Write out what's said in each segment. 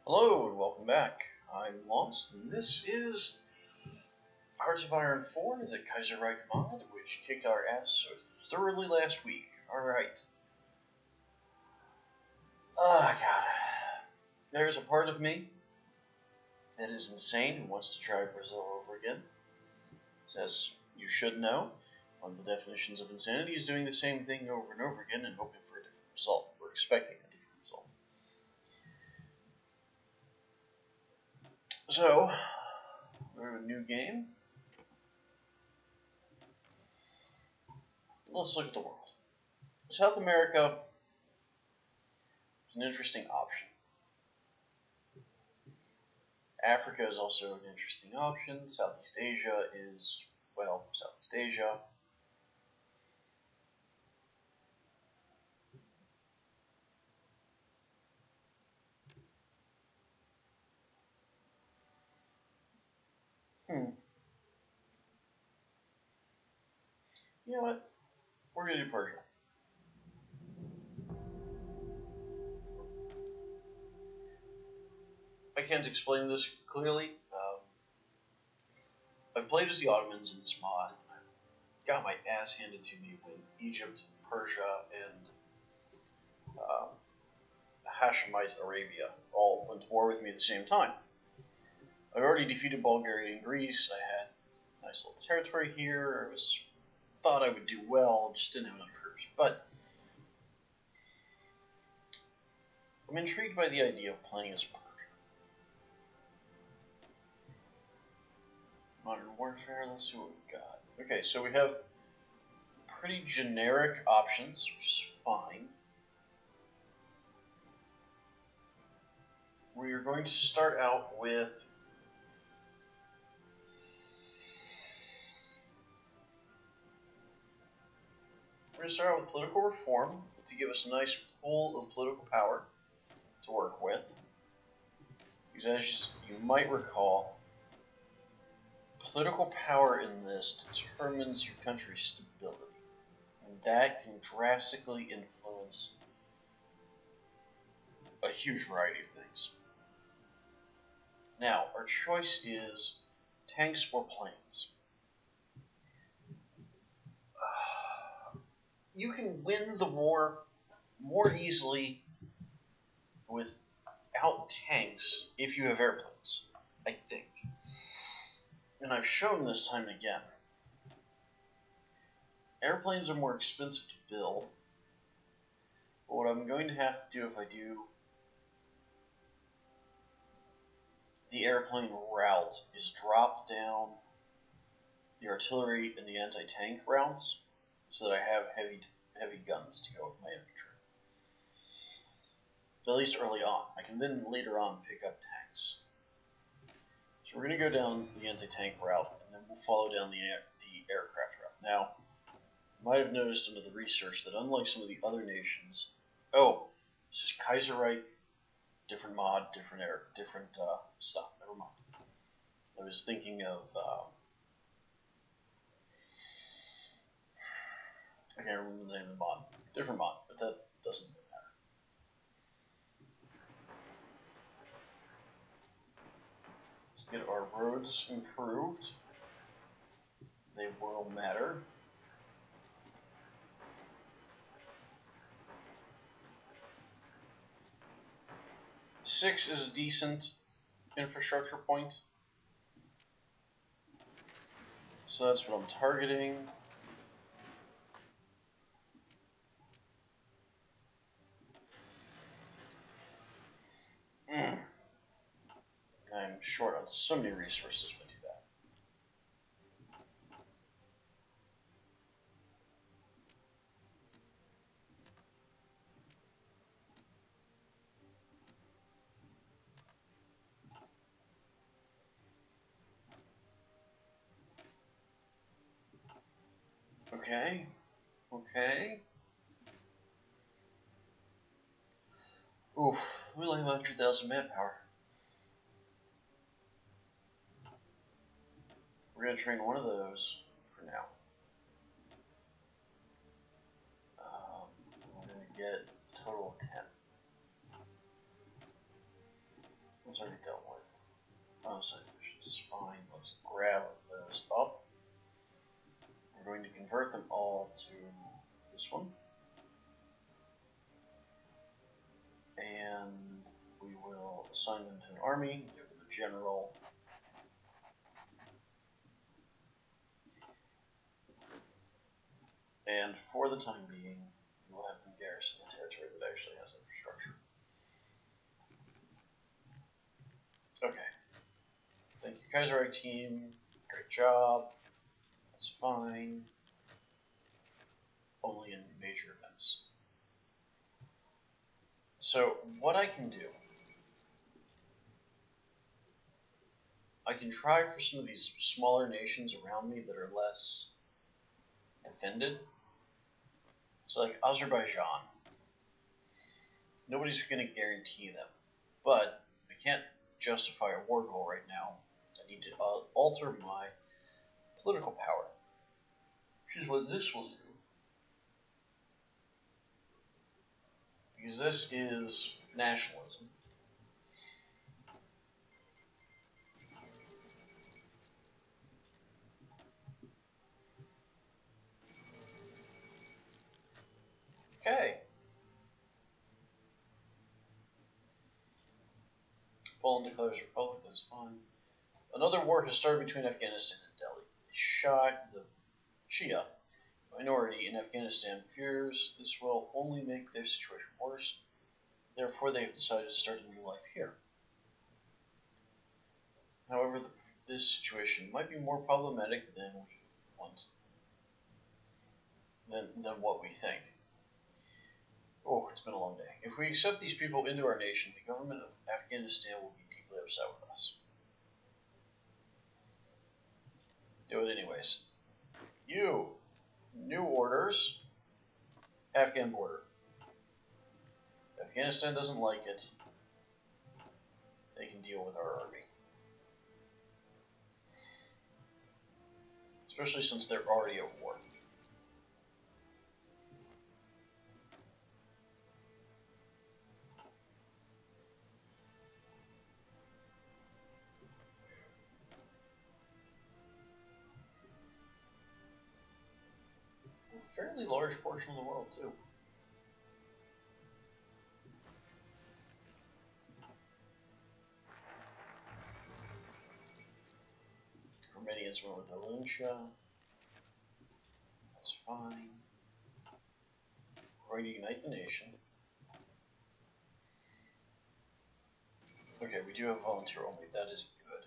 Hello and welcome back. I'm Lost, and this is Hearts of Iron 4, the Kaiserreich mod, which kicked our ass so thoroughly last week. Alright. Ah, God. There's a part of me that is insane and wants to try Brazil over again. As you should know, one of the definitions of insanity is doing the same thing over and over again and hoping for a different result, or expecting a different result. So, we have a new game. Let's look at the world. South America is an interesting option. Africa is also an interesting option. Southeast Asia is, well, Southeast Asia. You know what? We're going to do Persia. I can't explain this clearly. I've played as the Ottomans in this mod. I got my ass handed to me when Egypt, Persia, and Hashemite Arabia all went to war with me at the same time. I'd already defeated Bulgaria and Greece. I had a nice little territory here. Thought I would do well, just didn't have enough troops. But I'm intrigued by the idea of playing as Persia. Modern Warfare, let's see what we got. Okay, so we have pretty generic options, which is fine. We are going to start out with political reform to give us a nice pool of political power to work with. Because as you might recall, political power in this determines your country's stability, and that can drastically influence a huge variety of things. Now, our choice is tanks or planes. You can win the war more easily without tanks if you have airplanes, I think. And I've shown this time and again. Airplanes are more expensive to build, but what I'm going to have to do if I do the airplane route is drop down the artillery and the anti-tank routes so that I have heavy guns to go with my infantry. At least early on. I can then later on pick up tanks. So we're going to go down the anti-tank route, and then we'll follow down the aircraft route. Now, you might have noticed under the research that unlike some of the other nations, this is Kaiserreich, different mod, different stuff. Never mind. I was thinking of I can't remember the name of the mod. Different mod, but that doesn't really matter. Let's get our roads improved. They will matter. Six is a decent infrastructure point. So that's what I'm targeting. I'm short on so many resources to do that. Okay. Oof, we only have 100,000 manpower. We're going to train one of those for now. We're going to get a total of 10. That's already dealt with. Side divisions is fine. Let's grab those up. We're going to convert them all to this one. And we will assign them to an army, give them a general. And for the time being, we will have them garrison the territory that actually has infrastructure. Okay. Thank you, Kaiserreich team. Great job. That's fine. Only in major events. So, what I can do, I can try for some of these smaller nations around me that are less defended. So, like Azerbaijan. Nobody's going to guarantee them. But I can't justify a war goal right now. I need to alter my political power, which is what this will do. Because this is nationalism. Okay. Poland declares republic, that's fine. Another war has started between Afghanistan and Delhi. The Shia minority in Afghanistan fears this will only make their situation worse. Therefore, they have decided to start a new life here. However, this situation might be more problematic than we want, than what we think. Oh, it's been a long day. If we accept these people into our nation, the government of Afghanistan will be deeply upset with us. Do it anyways. You, new orders, Afghan border. Afghanistan doesn't like it. They can deal with our army. Especially since they're already at war. A fairly large portion of the world, too. Armenians went with Valencia. That's fine. We're going to unite the nation. Okay, we do have volunteer only. That is good.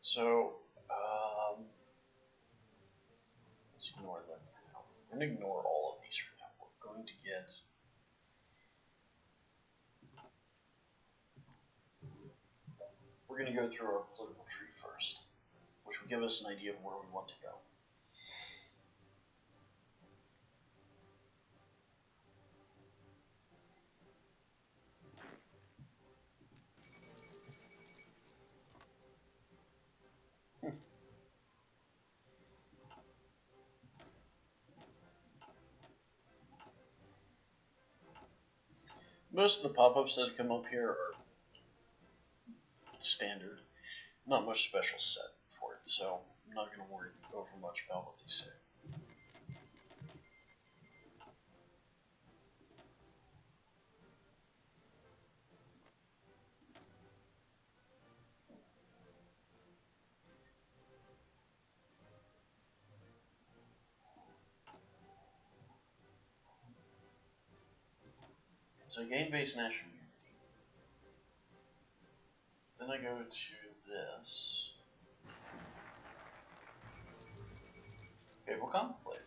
So, let's ignore them for now. We're going to ignore all of these for now. We're going to get... We're going to go through our political tree first, which will give us an idea of where we want to go. Most of the pop-ups that come up here are standard. Not much special set for it, so I'm not going to worry over much about what they say. So I gain base national unity. Then I go to this. Papal Conclave.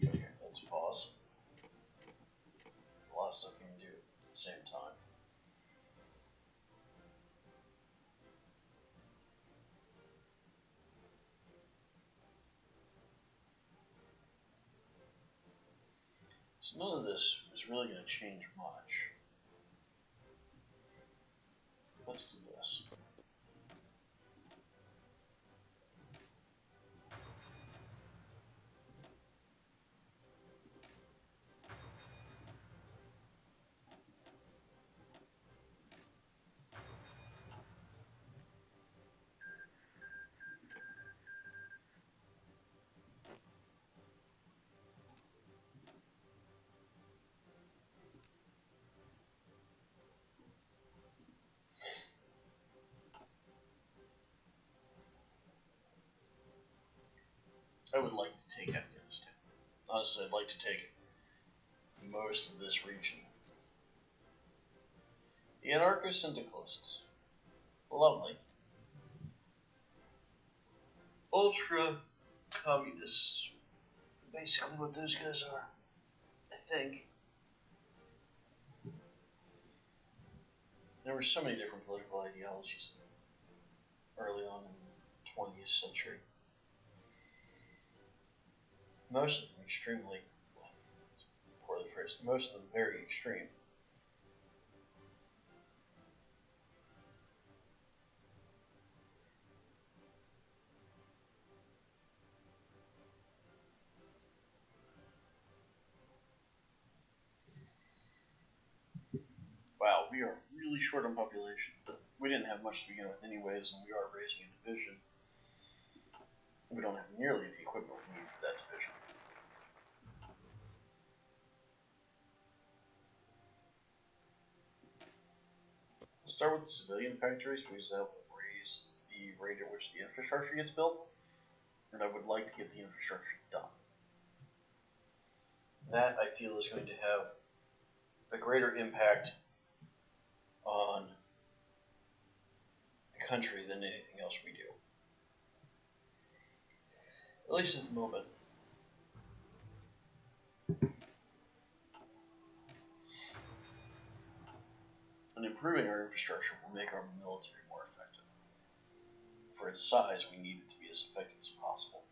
Okay, let's pause. A lot of stuff you can do at the same time. So none of this is really going to change much. Let's do this. I would like to take Afghanistan. Honestly, I'd like to take most of this region. The anarcho-syndicalists. Lovely. Ultra-communists. Basically what those guys are, I think. There were so many different political ideologies early on in the 20th century. Most of them extremely, well, poorly phrased, most of them very extreme. Wow, we are really short on population, but we didn't have much to begin with anyways, and we are raising a division. We don't have nearly the equipment we need for that division. We'll start with the civilian factories because that will raise the rate at which the infrastructure gets built, and I would like to get the infrastructure done. That, I feel, is going to have a greater impact on the country than anything else we do. At least at the moment. And improving our infrastructure will make our military more effective. For its size, we need it to be as effective as possible.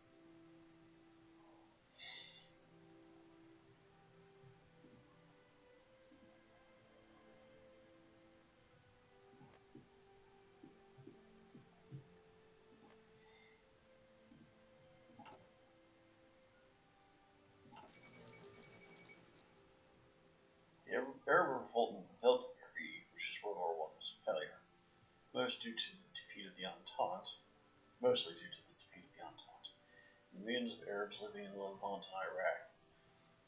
The Arab Revolt and Veldt Decree, which is World War I, was a failure. Mostly due to the defeat of the Entente. The millions of Arabs living in the Levant and Iraq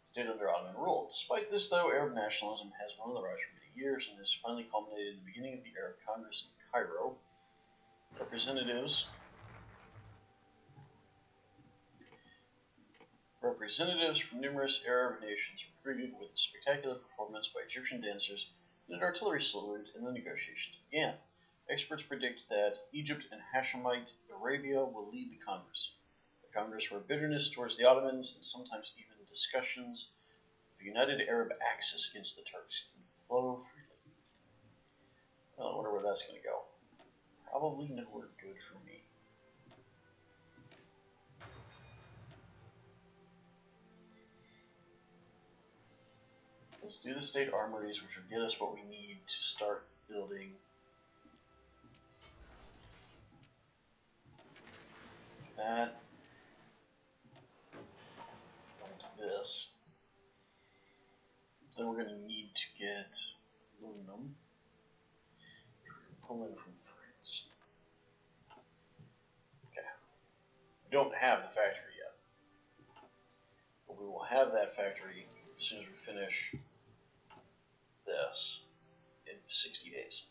stayed under Ottoman rule. Despite this, though, Arab nationalism has been on the rise for many years and has finally culminated in the beginning of the Arab Congress in Cairo. Representatives from numerous Arab nations were greeted with a spectacular performance by Egyptian dancers and an artillery salute, and the negotiations began. Experts predict that Egypt and Hashemite Arabia will lead the Congress. The Congress where bitterness towards the Ottomans and sometimes even discussions of a united Arab axis against the Turks can flow freely. Well, I wonder where that's going to go. Probably nowhere good for me. Let's do the state armories, which will get us what we need to start building that. This. Then we're going to need to get aluminum. Pull in from France. Okay. We don't have the factory yet, but we will have that factory as soon as we finish this in 60 days.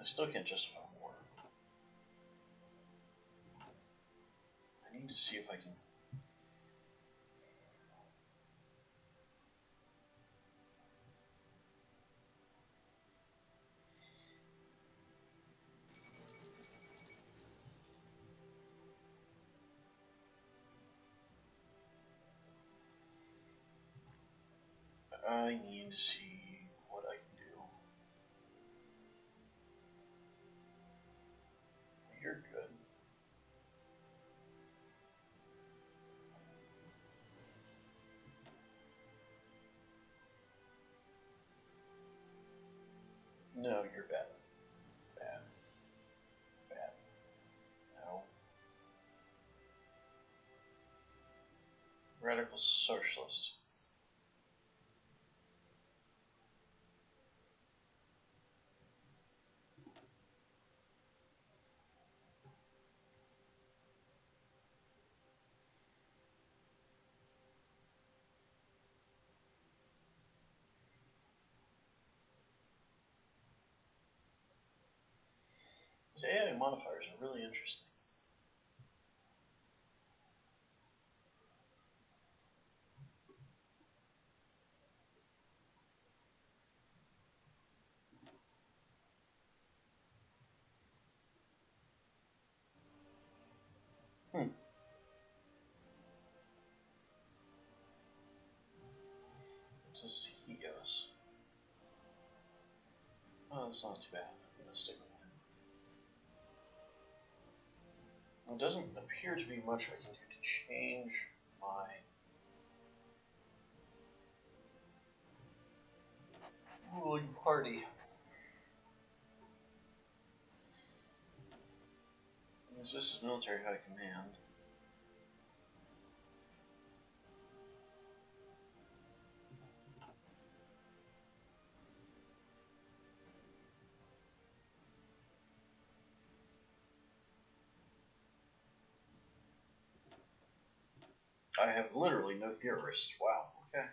I still can't justify war. I need to see if I can. I need to see what I can do. You're good. No, you're bad. Bad. Bad. No. Radical socialist. These AI modifiers are really interesting. What does he give us? Oh, that's not too bad. I'm gonna stick with him. Well, it doesn't appear to be much I can do to change my ruling party. This is military high command. I have literally no theorists. Wow, okay.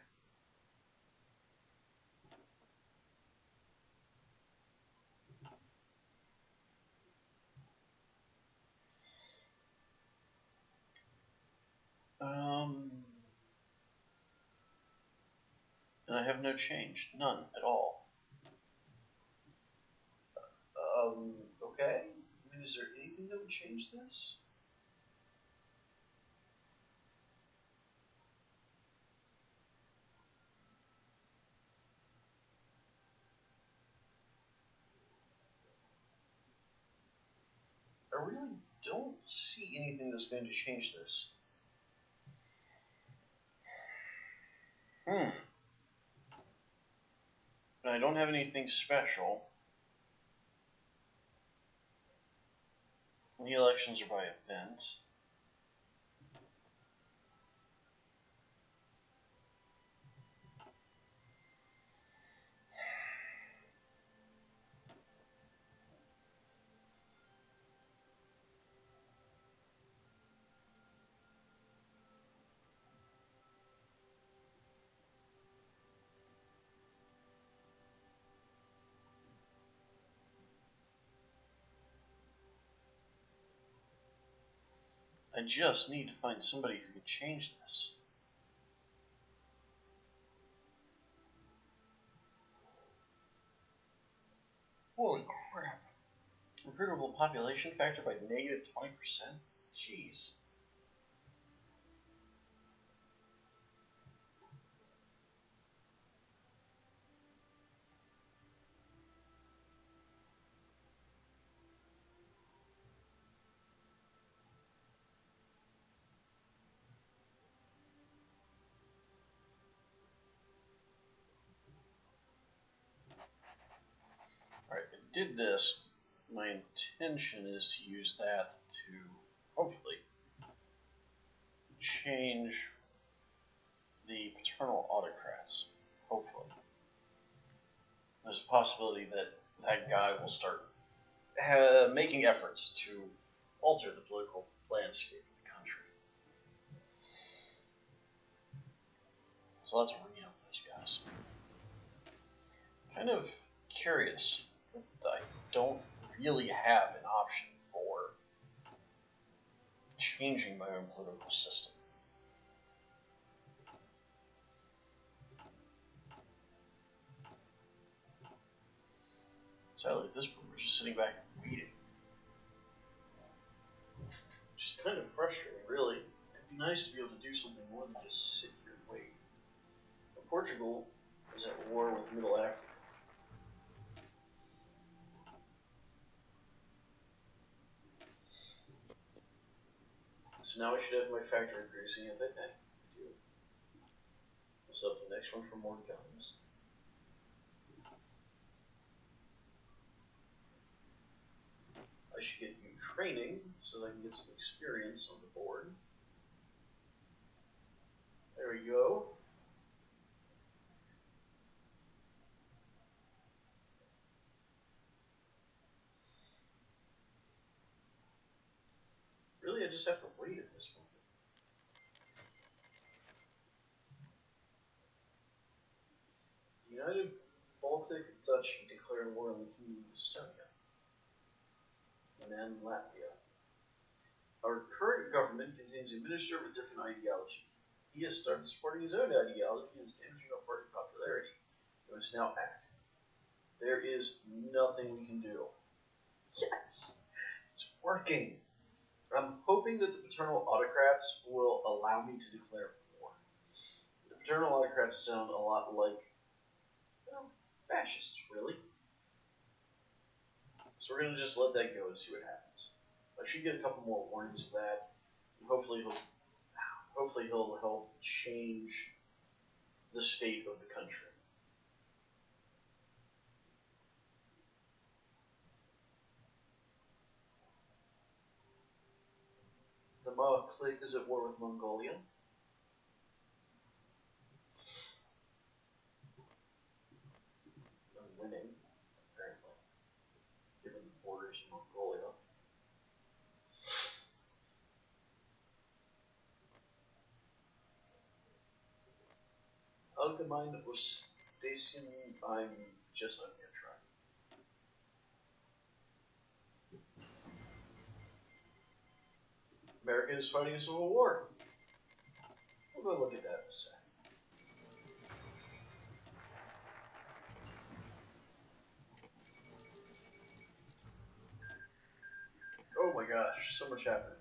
And I have no change. None at all. Okay. I mean, is there anything that would change this? I really don't see anything that's going to change this. And I don't have anything special. And the elections are by event. I just need to find somebody who can change this. Holy crap. Recruitable population factor by negative 20%? Jeez. Alright, I did this. My intention is to use that to hopefully change the paternal autocrats. Hopefully. There's a possibility that that guy will start making efforts to alter the political landscape of the country. So let's read up those guys. Kind of curious that I don't really have an option for changing my own political system. Sadly, at this point, we're just sitting back and waiting. Which is kind of frustrating, really. It'd be nice to be able to do something more than just sit here and wait. But Portugal is at war with Middle Africa. So now I should have my factory producing anti-tank. I do. I'll set up the next one for more guns. I should get new training so that I can get some experience on the board. There we go. Really, I just have to wait at this point. United Baltic Duchy declared war on the Kingdom of Estonia. and then Latvia. Our current government contains a minister with different ideology. He has started supporting his own ideology and is damaging our party popularity. We must now act. There is nothing we can do. Yes! It's working! I'm hoping that the paternal autocrats will allow me to declare war. The paternal autocrats sound a lot like, fascists, really. So we're going to just let that go and see what happens. I should get a couple more warnings of that. And hopefully he'll help change the state of the country. The Mao clique is at war with Mongolia. I'm winning, apparently, given the borders of Mongolia. Allgemeine Ostasien, I'm just not going to try. America is fighting a civil war. We'll go look at that in a sec. Oh my gosh, so much happened.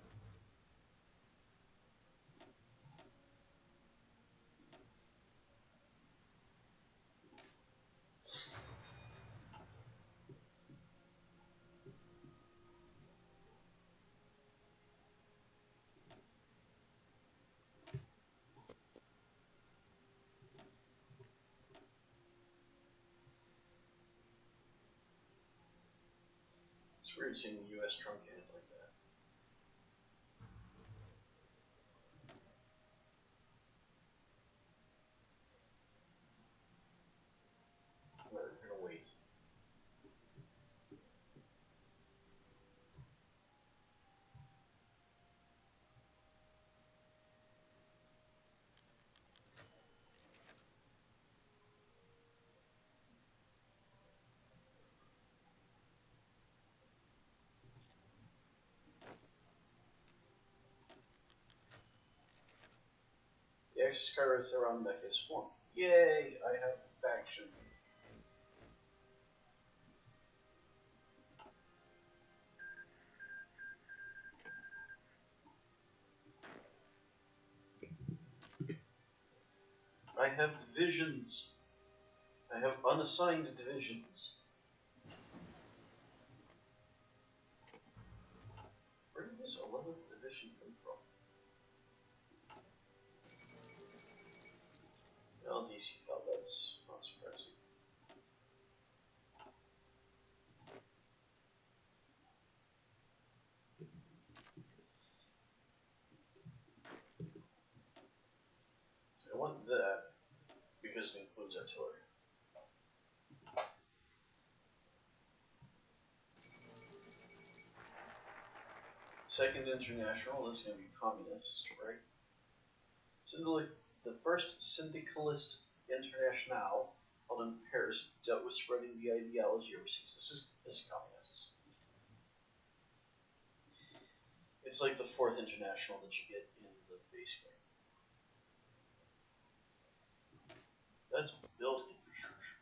It's weird seeing the US truncated like that. We're gonna wait. The Axis Kaiserreich mech is formed. Yay! I have faction. I have divisions. I have unassigned divisions. Where did this 11th division come from? No, DC fell, that's not surprising. So I want that because it includes artillery. Second International, that's going to be communists, right? The first Syndicalist International, held in Paris, dealt with spreading the ideology overseas. This is communists. It's like the fourth International that you get in the base game. Let's build infrastructure.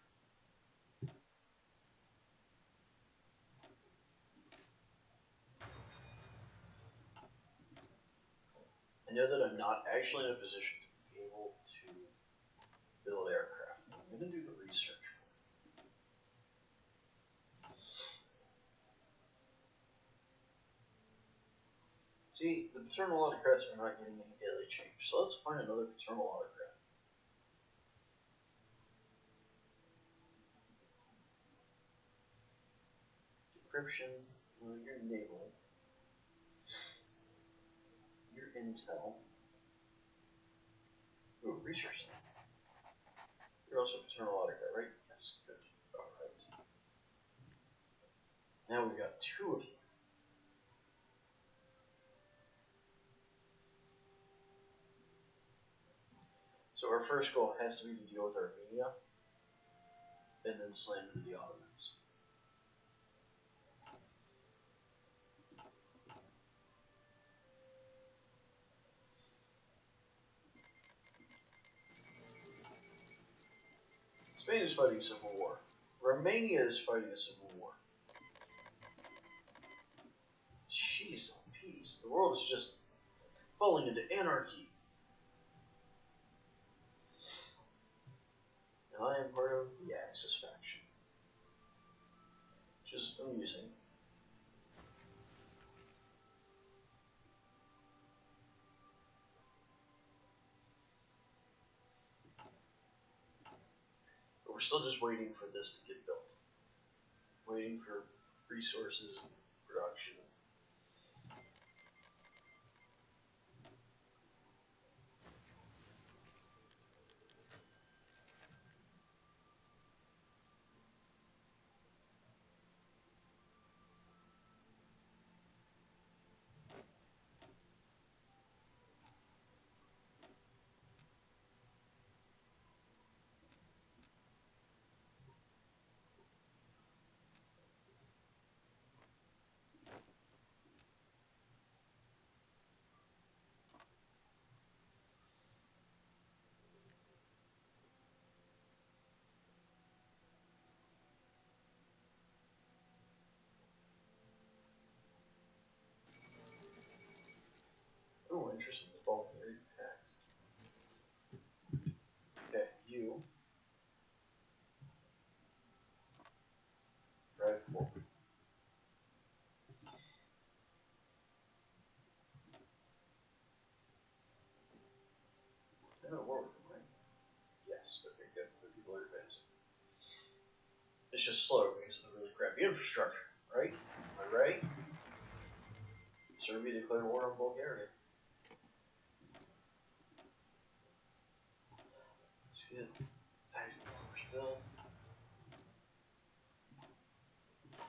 I know that I'm not actually in a position to be able to build aircraft. I'm going to do the research for it. See, the paternal autocrats are not getting any daily change, so let's find another paternal autocrat. Decryption, well, you're naval. You're intel. Ooh, research. You're also a paternal autocrat, right? Yes, good. Alright. Now we've got two of you. So our first goal has to be to deal with Armenia, and then slam into the Ottomans. Spain is fighting a civil war. Romania is fighting a civil war. Jeez, peace. The world is just falling into anarchy. And I am part of the Axis faction. Which is amusing. But we're still just waiting for this to get built. Waiting for resources and production. Oh, interesting. The bulk area packed. Okay, you drive forward. I know war with them, right? Yes. Okay, good. The people are advancing. It's just slow because of the really crappy infrastructure, right? Am I right? Serbia declared war on Bulgaria. Let's get tactical force built.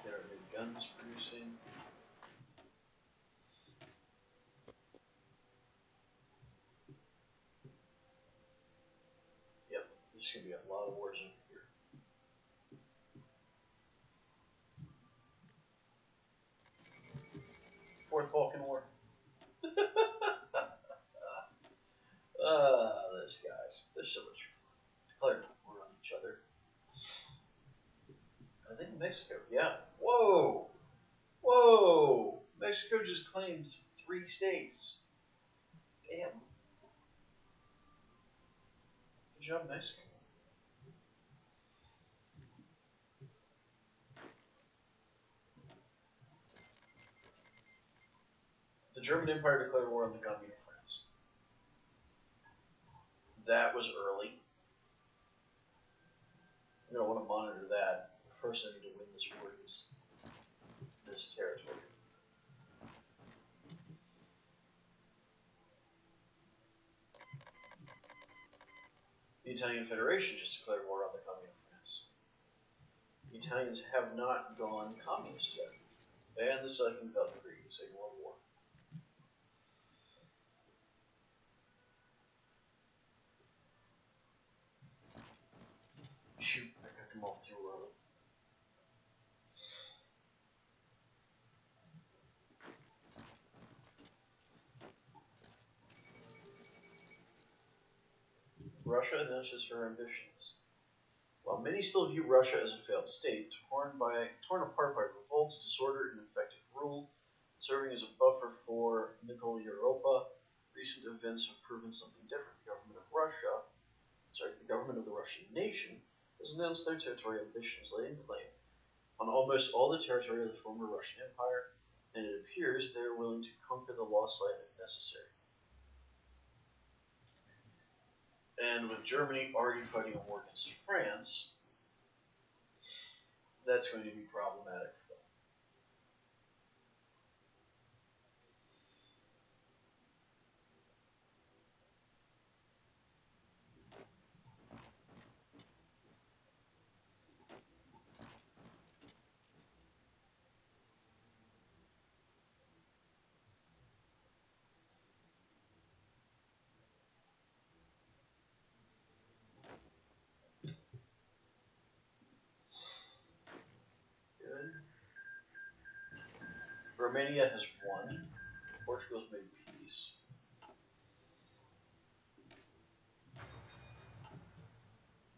Get our new guns producing. Yep, there's gonna be a lot of wars over here. Fourth Balkan War. Those guys. They're so much fun. Declared war on each other. I think Mexico, yeah. Whoa! Whoa! Mexico just claimed 3 states. Damn. Good job, Mexico. The German Empire declared war on the Commune of France. That was early. I'm going to want to monitor that. First, I need to win this war, this territory. The Italian Federation just declared war on the Commune of France. The Italians have not gone communist yet. And the Second World War. Shoot, I got them all too early. Russia announces her ambitions. While many still view Russia as a failed state, torn apart by revolts, disorder, and ineffective rule, serving as a buffer for Middle Europa, recent events have proven something different. The government of the Russian nation has announced their territorial ambitions, laying claim on almost all the territory of the former Russian Empire, and it appears they are willing to conquer the lost land if necessary. And with Germany already fighting a war against France, that's going to be problematic for them. Good. Romania has won. Portugal's made peace.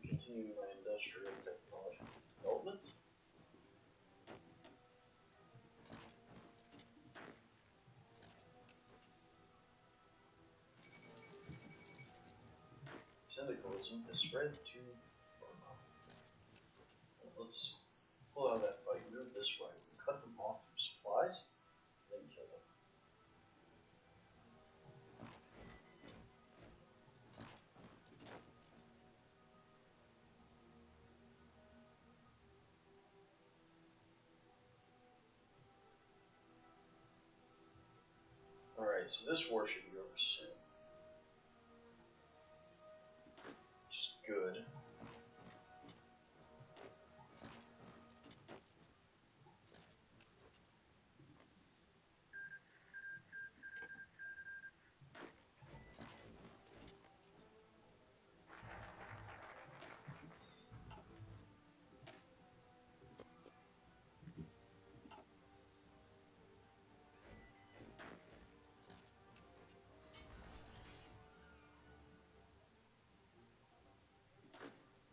Continue. continue my industrial technological development. Syndicalism has spread to Burma. Let's pull out of that fight, move this way, cut them off from supplies, then kill them. Alright, so this war should be over soon. Which is good.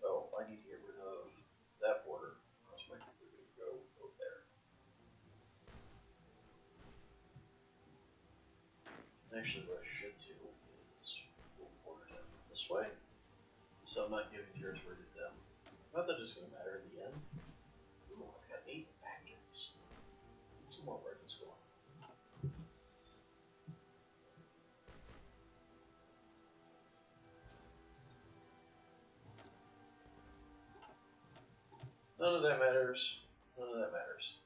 Oh, I need to get rid of that border. I was waiting for it to go over there. Actually, what I should do is move border down this way, so I'm not giving territory to them. Not that it's going to matter in the end. Ooh, I've got 8 factories. Get some more weapons going. None of that matters. None of that matters.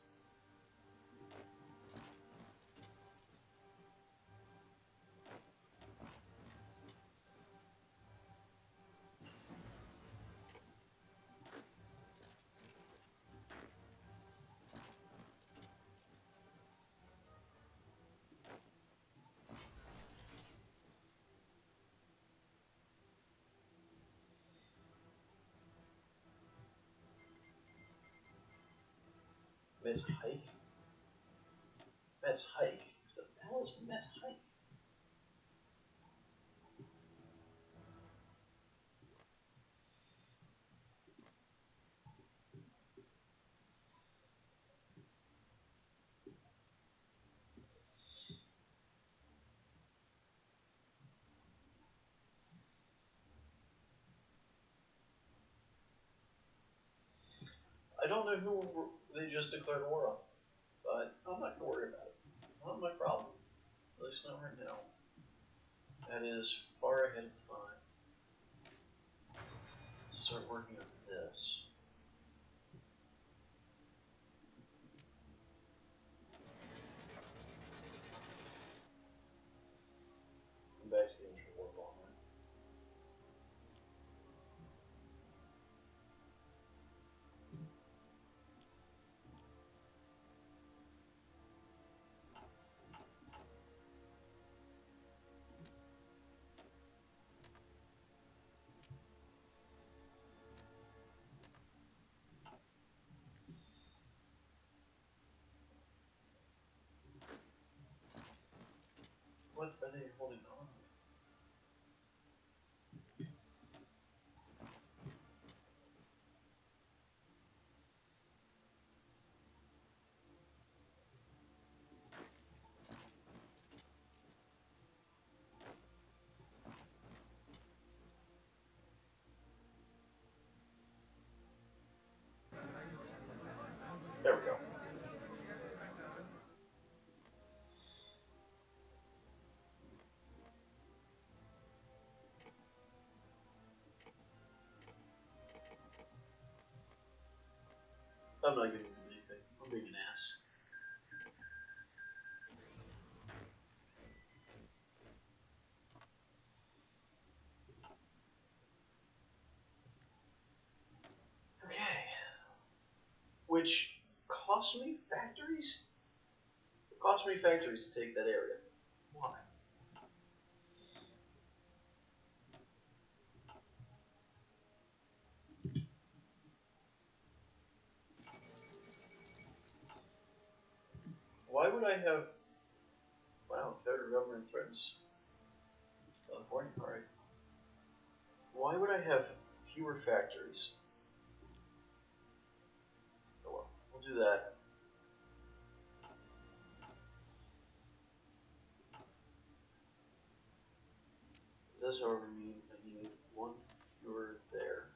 Mets hike? Mets hike? What the hell is Mets hike? I don't know who they just declared war on, but I'm not going to worry about it. Not my problem. At least not right now. That is far ahead of time. Let's start working on this. Come back to the intra-war bombing. What are they holding on with? There we go. I'm not giving them anything. I'm being an ass. Okay. Which cost me factories? It cost me factories to take that area. Why? Why would I have... Wow, federal government threatens California, alright. Why would I have fewer factories. Oh well, we'll do that. It does, however, mean I need one fewer there.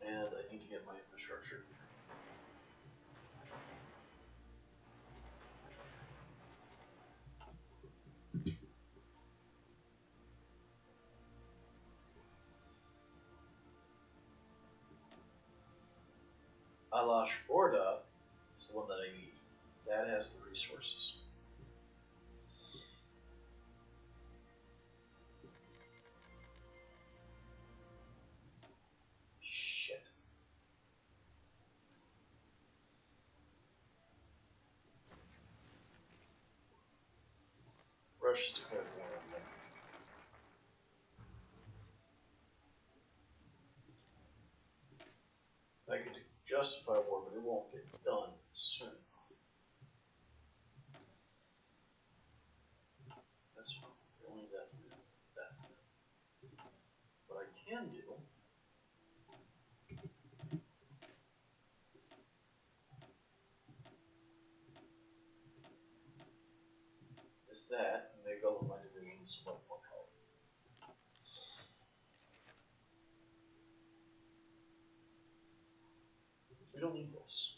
And I need to get my infrastructure. Alash Orda is the one that I need. That has the resources. Shit. Russia's declared war on them. I could justify war, but it won't get done soon. That's fine. We'll leave that for that. What I can do is that, and make all of my divisions select one color. We don't need this,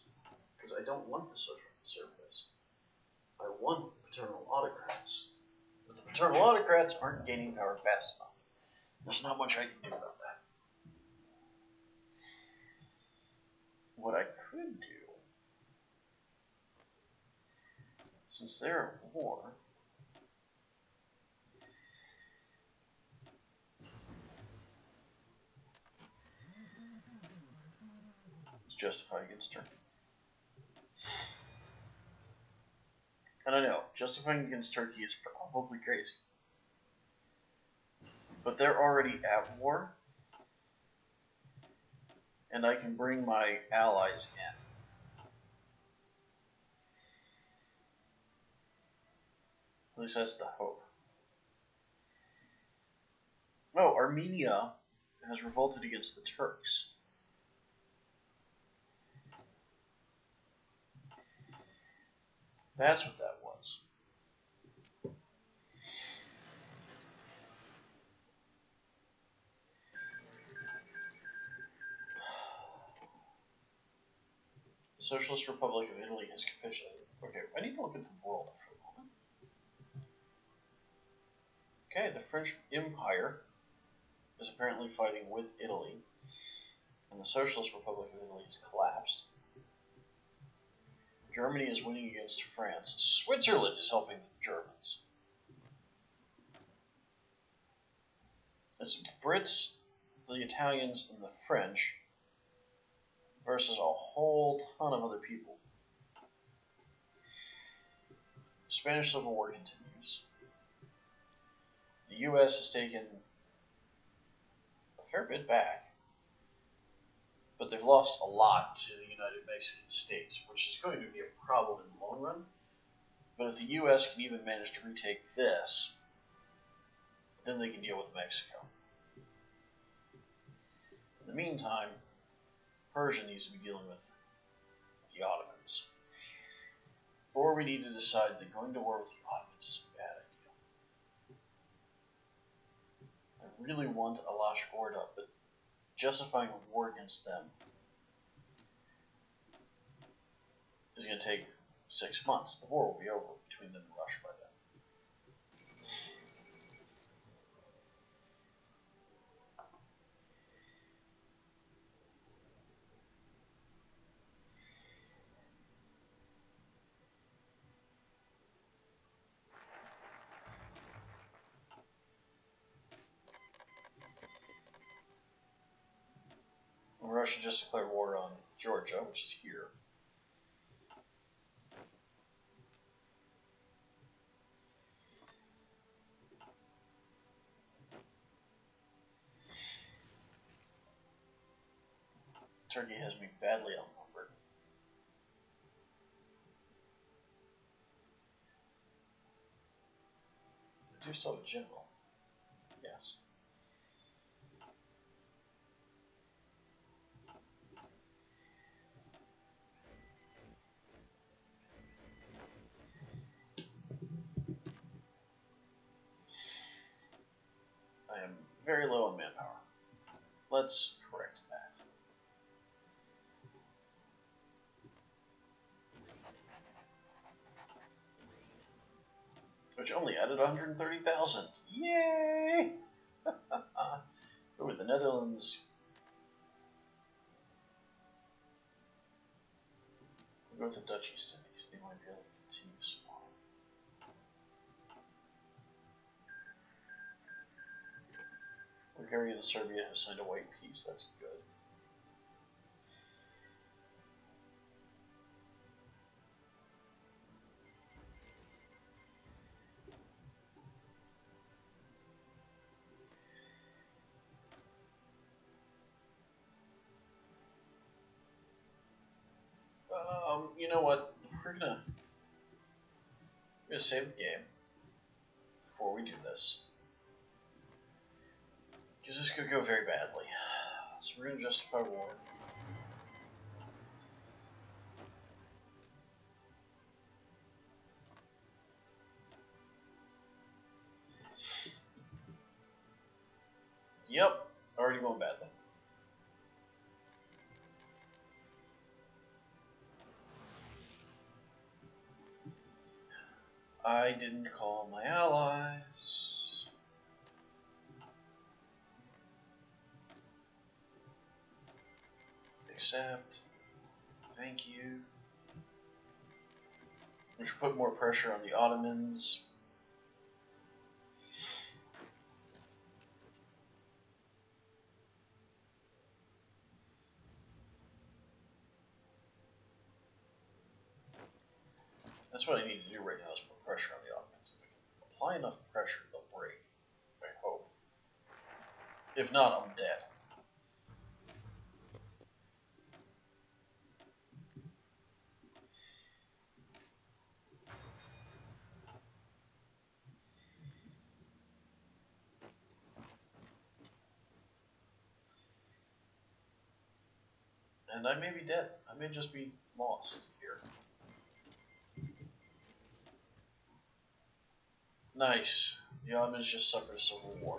because I don't want the social conservatives. I want the paternal autocrats. But the paternal autocrats aren't gaining power fast enough. There's not much I can do about that. What I could do, since they're at war, is justify against Turkey. And I know, justifying against Turkey is probably crazy. But they're already at war, and I can bring my allies in. At least that's the hope. Oh, Armenia has revolted against the Turks. That's what that was. The Socialist Republic of Italy has capitulated. Okay, I need to look at the world for a moment. Okay, the French Empire is apparently fighting with Italy, and the Socialist Republic of Italy has collapsed. Germany is winning against France. Switzerland is helping the Germans. It's the Brits, the Italians, and the French versus a whole ton of other people. The Spanish Civil War continues. The U.S. has taken a fair bit back, but they've lost a lot to the United Mexican States, which is going to be a problem in the long run. But if the U.S. can even manage to retake this, then they can deal with Mexico. In the meantime, Persia needs to be dealing with the Ottomans. Or we need to decide that going to war with the Ottomans is a bad idea. I really want Alash Orda, but justifying a war against them is going to take 6 months. The war will be over between them and Russia by then. And Russia just declared war on Georgia, which is here. Turkey has me badly outnumbered. I do still have a general. guess. I am very low on manpower. Let's correct that. Which only added 130,000. Yay! Ooh, the Netherlands. We'll go with the Dutch East Indies. They might be able to continue small. Bulgaria and Serbia have signed a white peace. That's good. You know what? We're gonna save the game before we do this, because this could go very badly. So we're gonna justify war. Yep, already going badly. I didn't call my allies. Accept. Thank you. We should put more pressure on the Ottomans. That's what I need to do right now, is put pressure on the Ottomans. If we can apply enough pressure, they'll break. I hope. If not, I'm dead. And I may be dead. I may just be lost here. Nice. The Ottomans just suffered a civil war.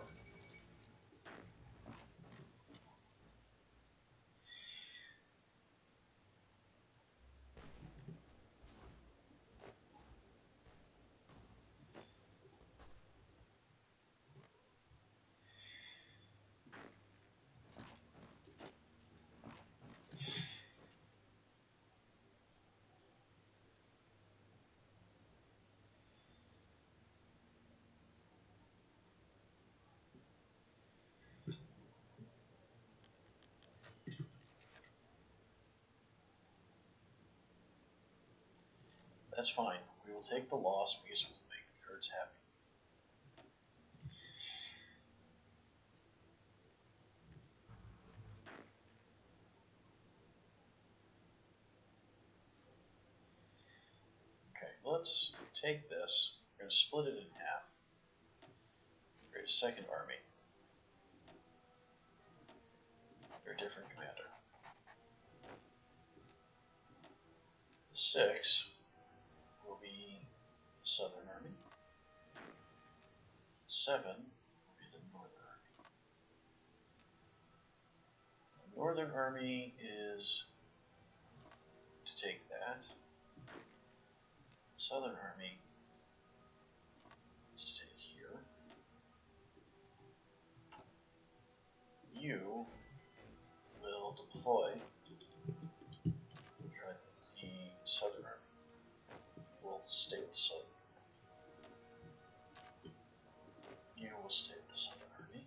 That's fine. We will take the loss because it will make the Kurds happy. Okay, let's take this. We're going to split it in half. Create a second army. They're a different commander. The 6 will be the Southern Army. 7 will be the Northern Army. The Northern Army is to take that. The Southern Army is to take here. You will deploy the Southern Army. Will stay with the Southern Army. You will stay with the Southern Army.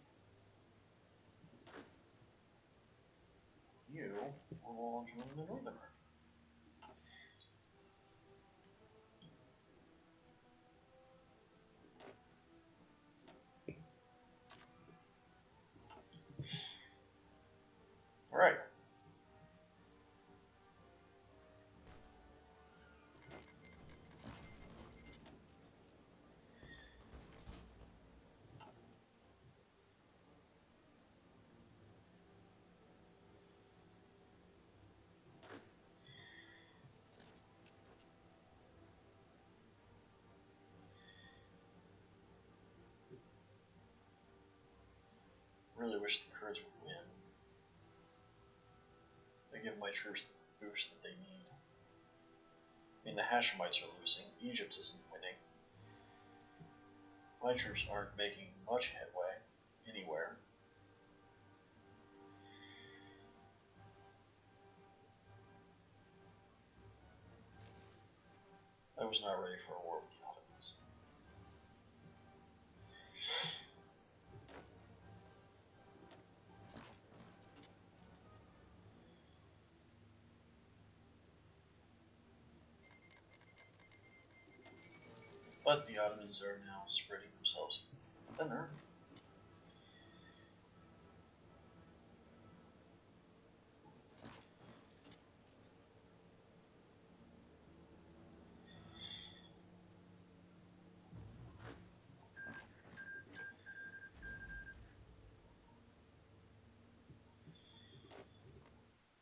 You will join the Northern Army. Alright. really wish the Kurds would win. They give my troops the boost that they need. I mean, the Hashemites are losing. Egypt isn't winning. My troops aren't making much headway anywhere. I was not ready for a war with the Ottomans. But the Ottomans are now spreading themselves thinner.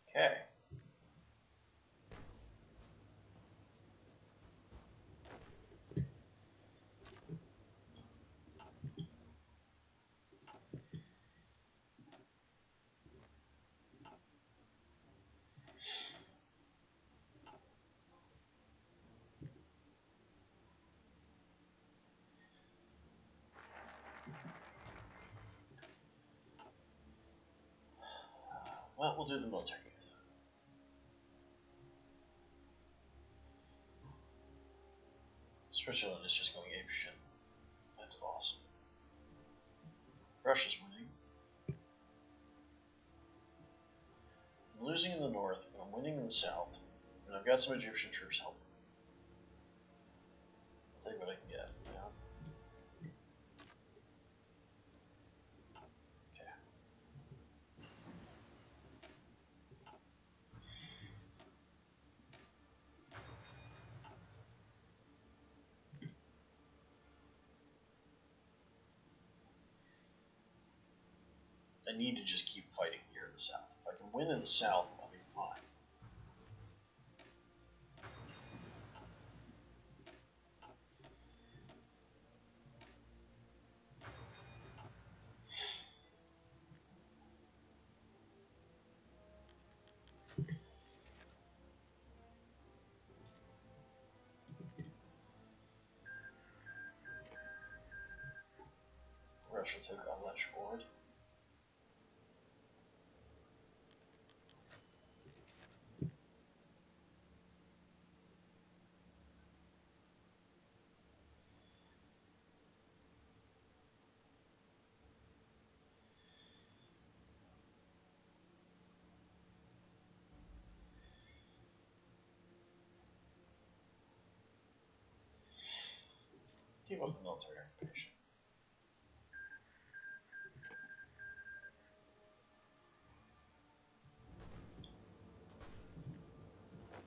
Okay. Well, we'll do the military youth. Switzerland is just going apeshit. That's awesome. Russia's winning. I'm losing in the north, but I'm winning in the south. And I've got some Egyptian troops helping. I'll take what I can get, you know? Okay. I need to just keep fighting here in the south. If I can win in the south, I'll be fine. Russia took Alech Ford. Keep up the military occupation.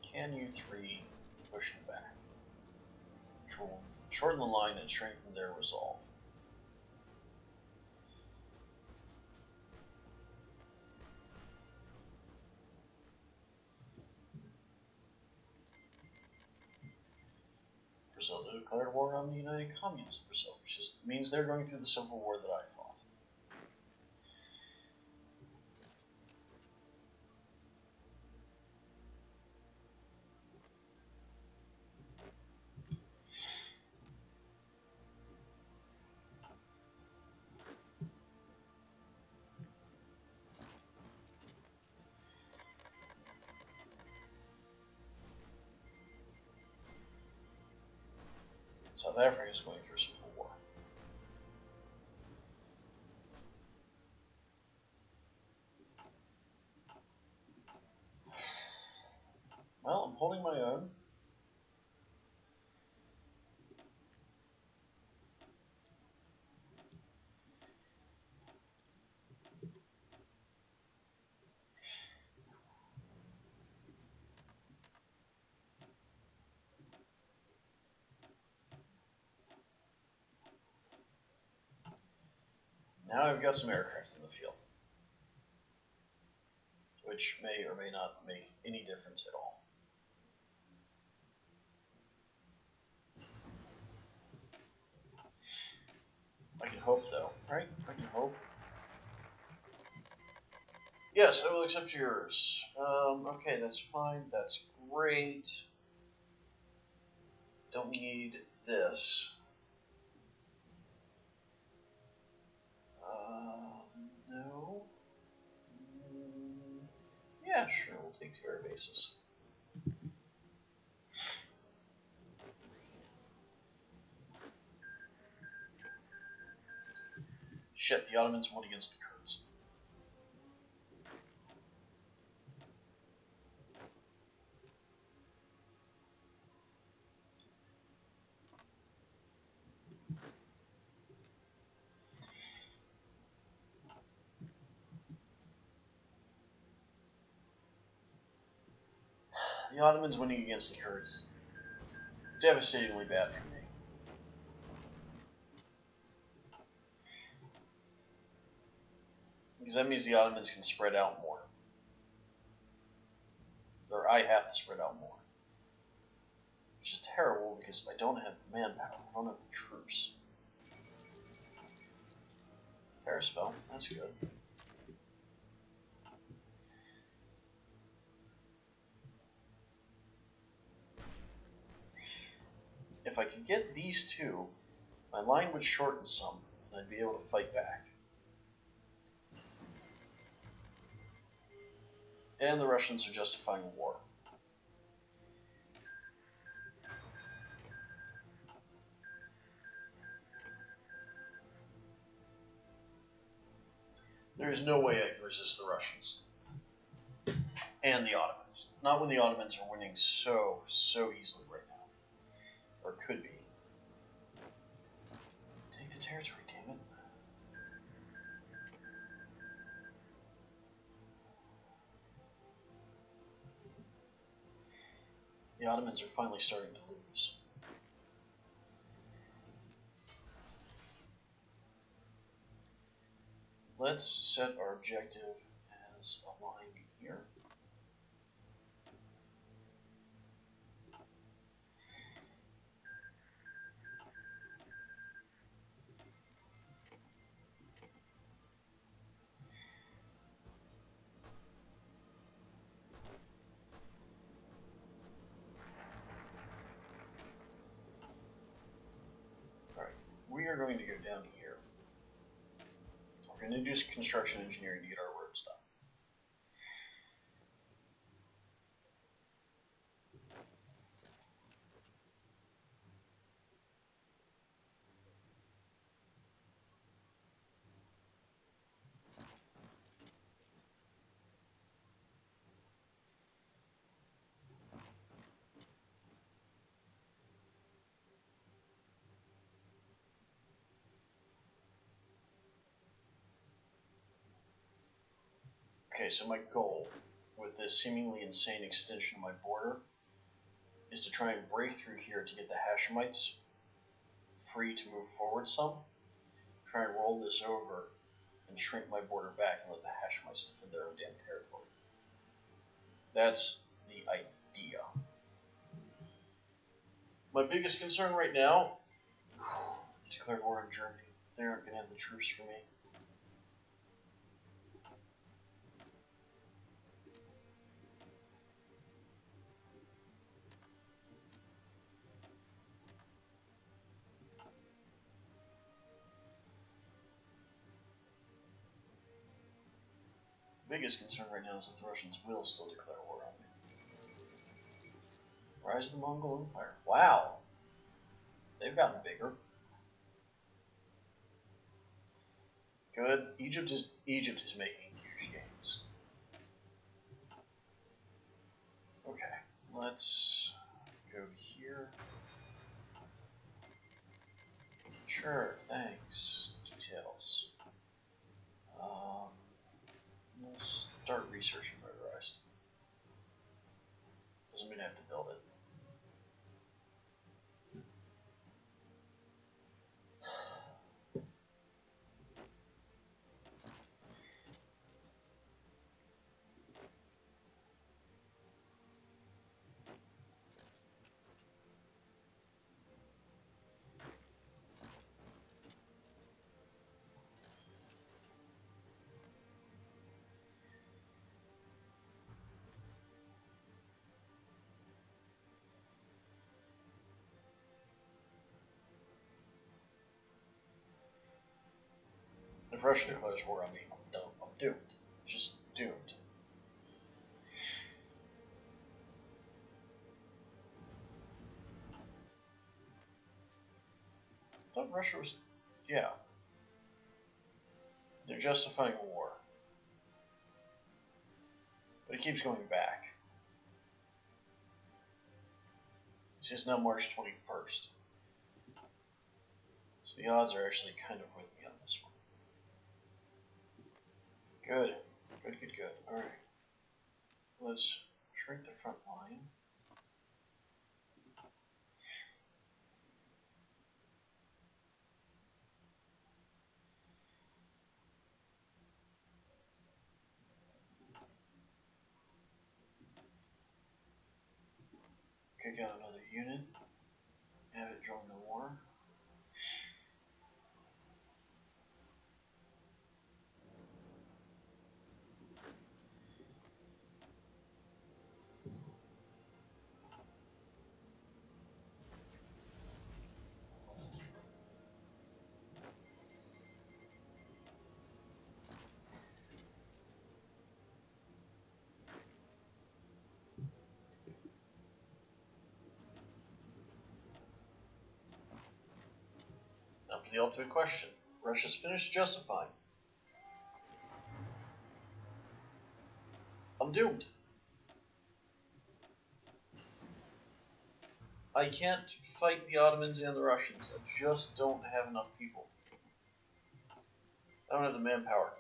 Can you three push them back? Which will shorten the line and strengthen their resolve. Brazil declared war on the United Communists of Brazil, which just means they're going through the civil war that I fought. South Africa is going through a civil war. Well, I'm holding my own. Now I've got some aircraft in the field, which may or may not make any difference at all. I can hope, though, right? I can hope. Yes, I will accept yours. Okay, that's fine. That's great. Don't need this. No. Yeah, sure, we'll take 2 air bases. Shit, the Ottomans won against the Kurds. The Ottomans winning against the Kurds is devastatingly bad for me. Because that means the Ottomans can spread out more. Or I have to spread out more. Which is terrible because I don't have manpower. I don't have troops. Paraspell, that's good. If I could get these two, my line would shorten some, and I'd be able to fight back. And the Russians are justifying war. There is no way I can resist the Russians. And the Ottomans. Not when the Ottomans are winning so easily right now. Or could be. Take the territory, damn it. The Ottomans are finally starting to lose. Let's set our objective as a line here. Alright, we are going to go down here. We're going to do construction engineering to get our roads done. Okay, so my goal with this seemingly insane extension of my border is to try and break through here to get the Hashemites free to move forward some. Try and roll this over and shrink my border back and let the Hashemites defend their own damn territory. That's the idea. My biggest concern right now, declare war on Germany. They aren't going to have the troops for me. Biggest concern right now is that the Russians will still declare war on me. Rise of the Mongol Empire. Wow. They've gotten bigger. Good. Egypt is making huge gains. Okay, let's go here. Sure, thanks. Details. Let's start researching motorized. Doesn't mean I have to build it. if Russia declares war on me, I'm doomed. Just doomed. I thought Russia was... yeah. They're justifying war. But it keeps going back. It's just now March 21st. So the odds are actually kind of with me on this one. Good. Good, good, good. Alright. Let's shrink the front line. Kick out another unit. Have it join the war. Now for the ultimate question. Russia's finished justifying. I'm doomed. I can't fight the Ottomans and the Russians. I just don't have enough people. I don't have the manpower.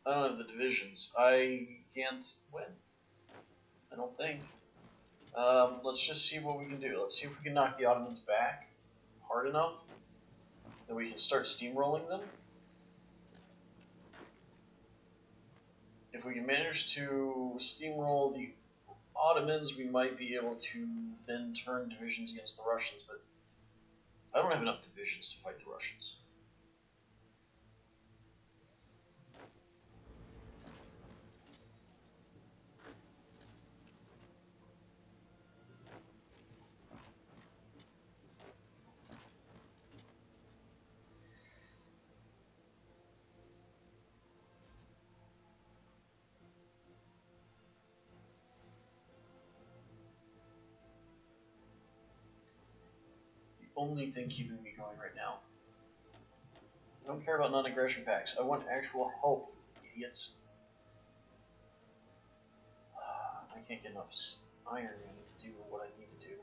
I don't have the divisions. I can't win. I don't think. Let's just see what we can do. Let's see if we can knock the Ottomans back hard enough that we can start steamrolling them. If we can manage to steamroll the Ottomans, we might be able to then turn divisions against the Russians, but I don't have enough divisions to fight the Russians. Only thing keeping me going right now. I don't care about non-aggression pacts. I want actual help, idiots. I can't get enough iron to do what I need to do.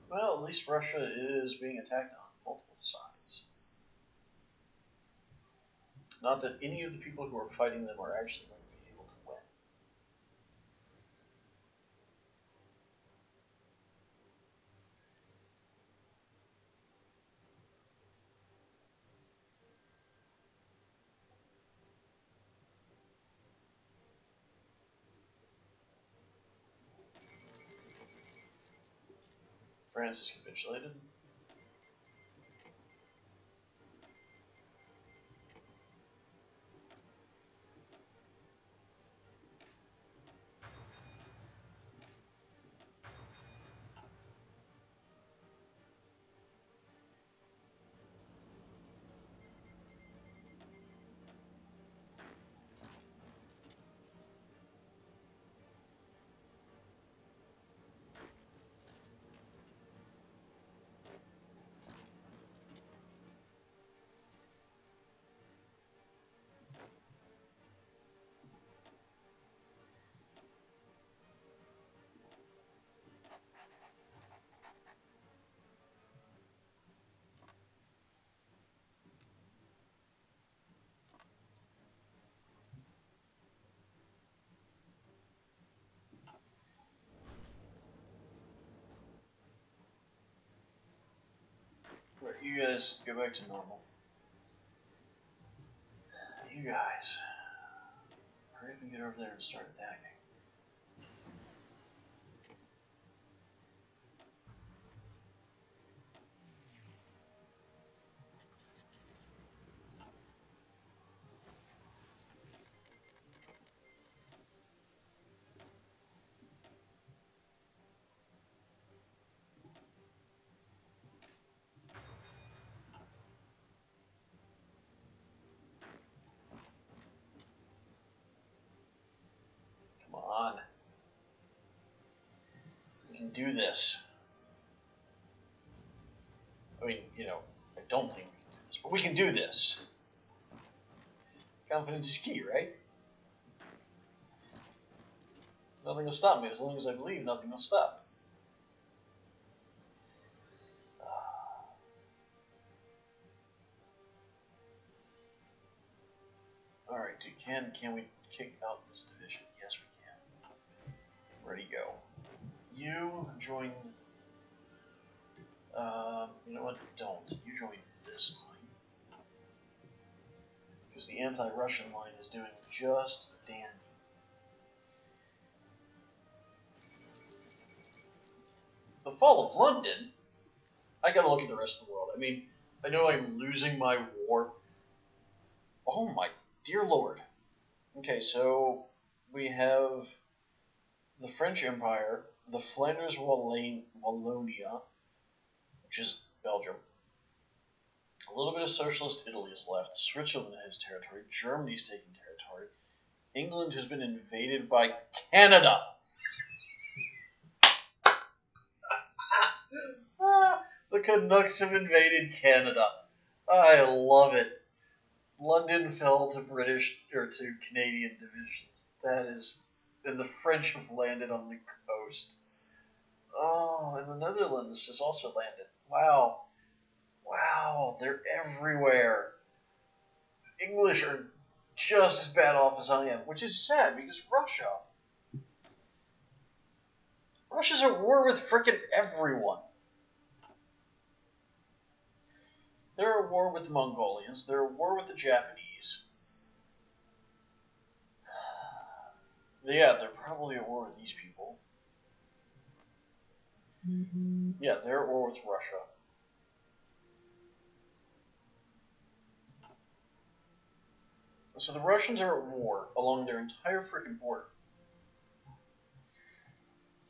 Well, at least Russia is being attacked on multiple sides. Not that any of the people who are fighting them are actually going to be able to win. France is capitulated. You guys go back to normal. You guys, hurry up and get over there and start attacking. Come on. We can do this. I mean, you know, I don't think we can do this, but we can do this. Confidence is key, right? Nothing will stop me. As long as I believe, nothing will stop me. Alright, dude, can we kick out this division? Yes, we can. Ready, go. You join... you know what? Don't. You join this line. Because the anti-Russian line is doing just dandy. The fall of London? I gotta look at the rest of the world. I mean, I know I'm losing my war. Oh my dear lord. Okay, so we have the French Empire, the Flanders Wallonia, which is Belgium. A little bit of socialist Italy is left. Switzerland has territory. Germany's taking territory. England has been invaded by Canada. The Canucks have invaded Canada. I love it. London fell to British or to Canadian divisions. That is, and the French have landed on the coast. Oh, and the Netherlands has also landed. Wow. Wow, they're everywhere. English are just as bad off as I am, which is sad because Russia's at war with frickin' everyone. They're at war with the Mongolians. They're at war with the Japanese. Yeah, they're probably at war with these people. Yeah, they're at war with Russia. So the Russians are at war along their entire freaking border.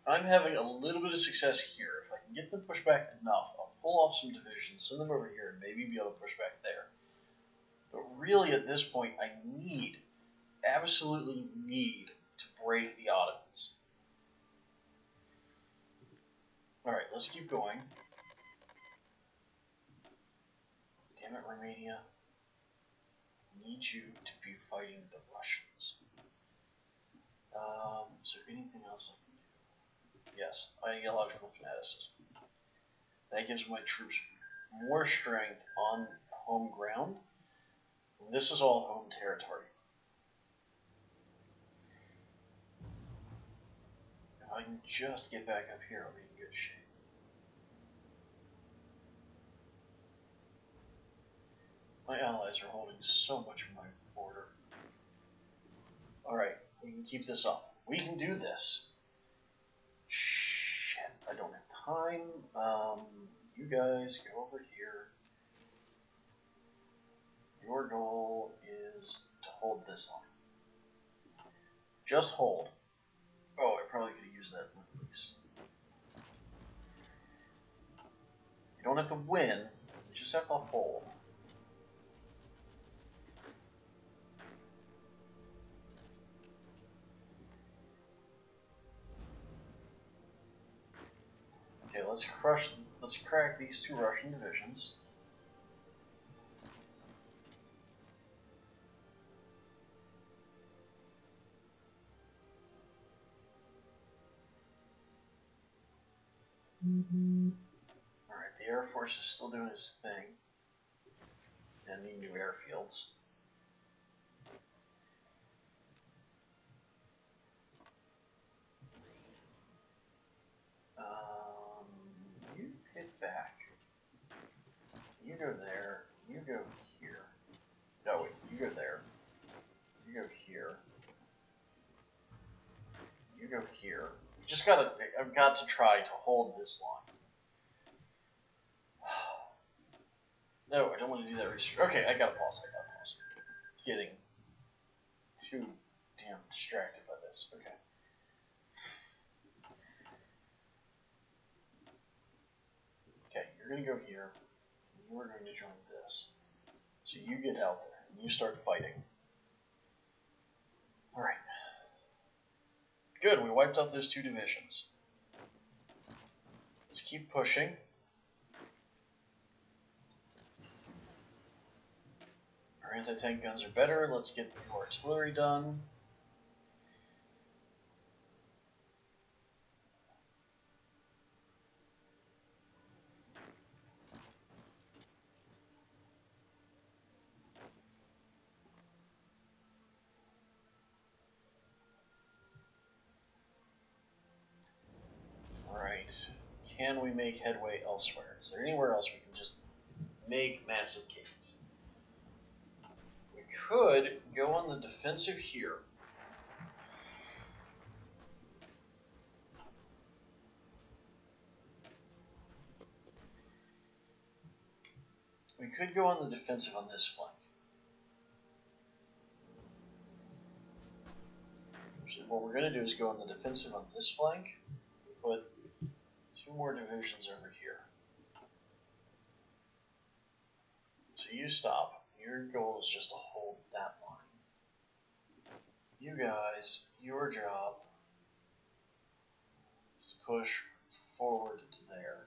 I'm having a little bit of success here. If I can get them pushed back enough, I'll pull off some divisions, send them over here, and maybe be able to push back there. But really, at this point, I absolutely need to break the Ottomans. Alright, let's keep going. Damn it, Romania. I need you to be fighting the Russians. Is there anything else I can do? Yes, ideological fanaticism. That gives my troops more strength on home ground. This is all home territory. If I can just get back up here, I'll be in good shape. My allies are holding so much of my border. Alright, we can keep this up. We can do this. Shit, I don't have time. You guys go over here. Your goal is to hold this line. Just hold. Oh, I probably could have used that release. You don't have to win, you just have to hold. Okay, let's crack these two Russian divisions. Alright, the Air Force is still doing its thing. And need new airfields. You hit back. You You go here. I've got to try to hold this line. No, I don't want to do that research. Okay, I gotta pause. Getting too damn distracted by this. Okay. Okay, you're gonna go here. And you are going to join this. So you get out there and you start fighting. Alright. Good, we wiped out those 2 divisions. Let's keep pushing. Our anti-tank guns are better. Let's get the artillery done. Alright. Can we make headway elsewhere? Is there anywhere else we can just make massive gains? We could go on the defensive here. We could go on the defensive on this flank. Actually, what we're going to do is go on the defensive on this flank. Put 2 more divisions over here. So you stop. Your goal is just to hold that line. You guys, your job is to push forward to there.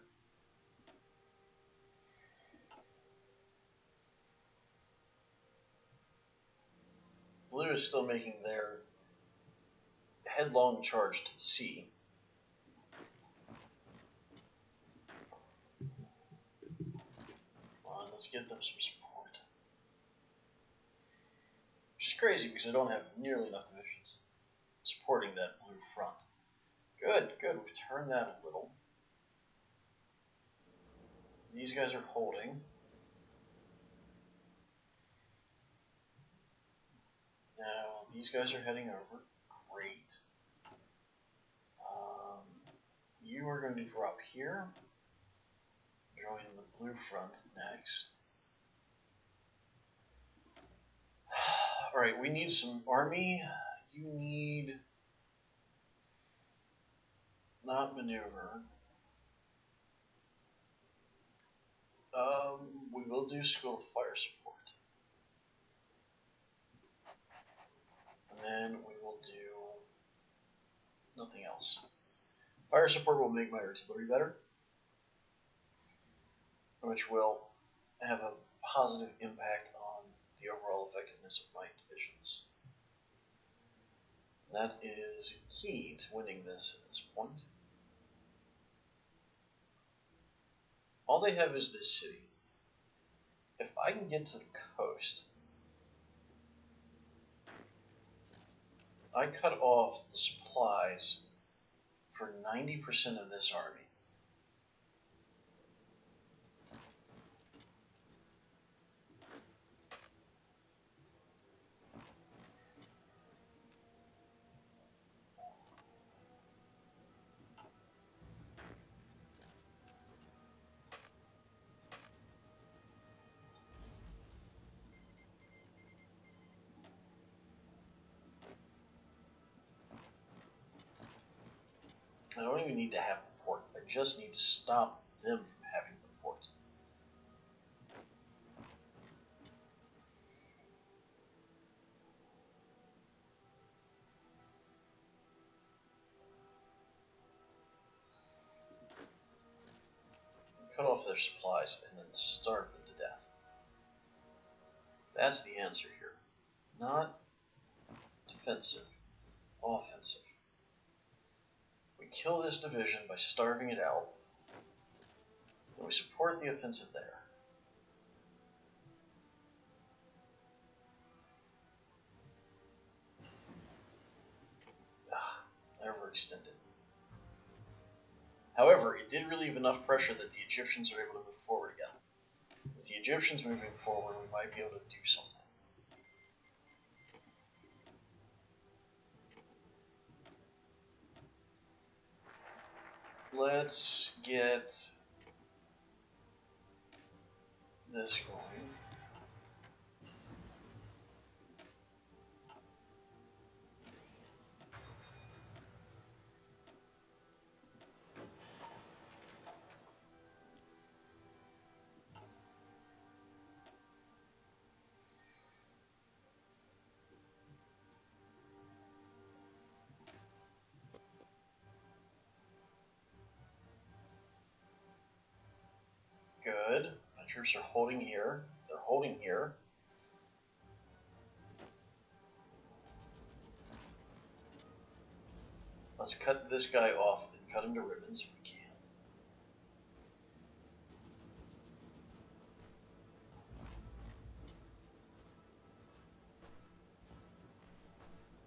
Blue is still making their headlong charge to the sea. Come on, let's give them some support. Which is crazy because I don't have nearly enough divisions supporting that blue front. Good, good. We've turned that a little. These guys are holding. Now, these guys are heading over. Great. You are going to drop here. Join the blue front next. Alright, we need some army. You need... not maneuver. We will do school of fire support. And then we will do nothing else. Fire support will make my artillery better, which will have a positive impact on the overall effectiveness of my divisions. That is key to winning this at this point. All they have is this city. If I can get to the coast, I cut off the supplies for 90% of this army. I don't even need to have the port. I just need to stop them from having the port. Cut off their supplies and then starve them to death. That's the answer here. Not defensive, offensive. We kill this division by starving it out, and we support the offensive there. Overextended. However, it did relieve enough pressure that the Egyptians are able to move forward again. With the Egyptians moving forward, we might be able to do something. let's get this going. Good. My troops are holding here. They're holding here. Let's cut this guy off and cut him to ribbons if we can.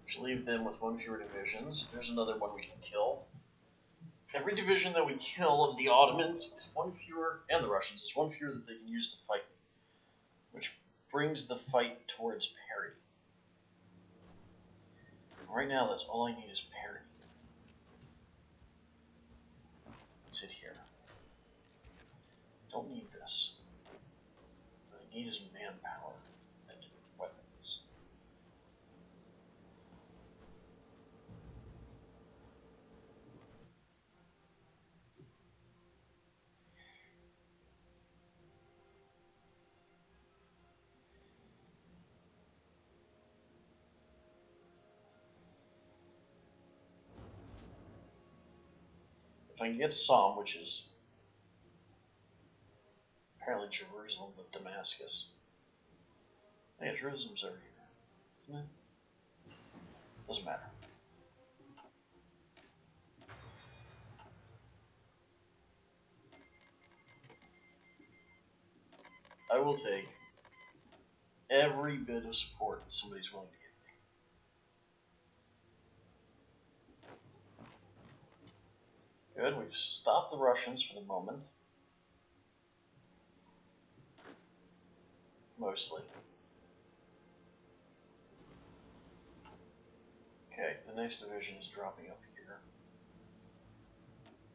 Which leave them with one fewer divisions. There's another one we can kill. Every division that we kill of the Ottomans is one fewer, and the Russians, is one fewer that they can use to fight me. Which brings the fight towards parity. Right now, that's all I need is parity. Let's hit here. Don't need this. What I need is manpower and weapons. If I can get Somme, which is apparently Jerusalem, but Damascus. Yeah, Jerusalem's over here, isn't it? Doesn't matter. I will take every bit of support somebody's willing to give me. Good, we've stopped the Russians for the moment. Mostly. Okay, the next division is dropping up here.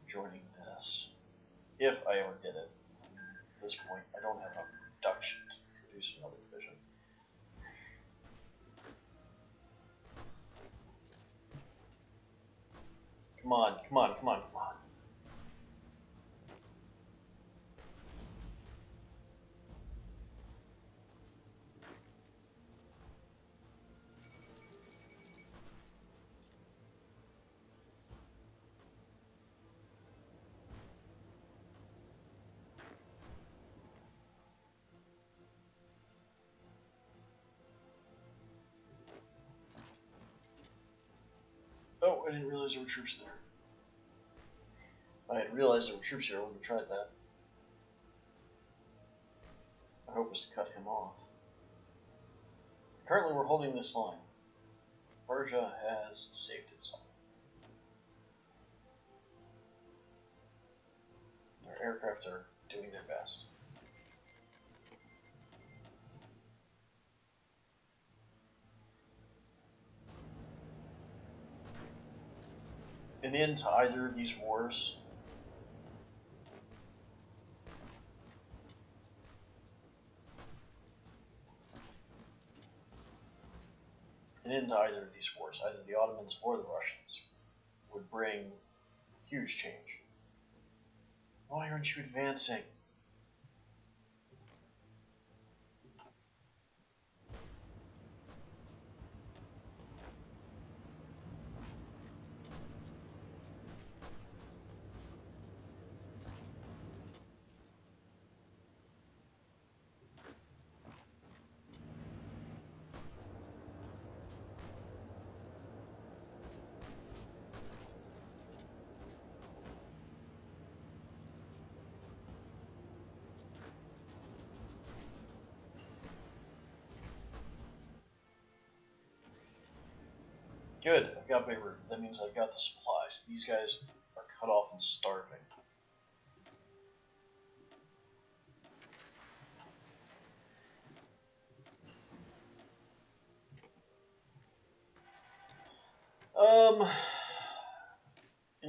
Joining this. If I ever get it. At this point, I don't have enough production to produce another division. Come on, come on, come on, come on. Oh, I didn't realize there were troops there. I had realized there were troops here, I wouldn't have tried that. My hope was to cut him off. Currently we're holding this line. Persia has saved itself. Our aircraft are doing their best. An end to either of these wars. An end to either of these wars, either the Ottomans or the Russians, would bring huge change. Why aren't you advancing? Good, I've got Beirut. That means I've got the supplies. These guys are cut off and starving.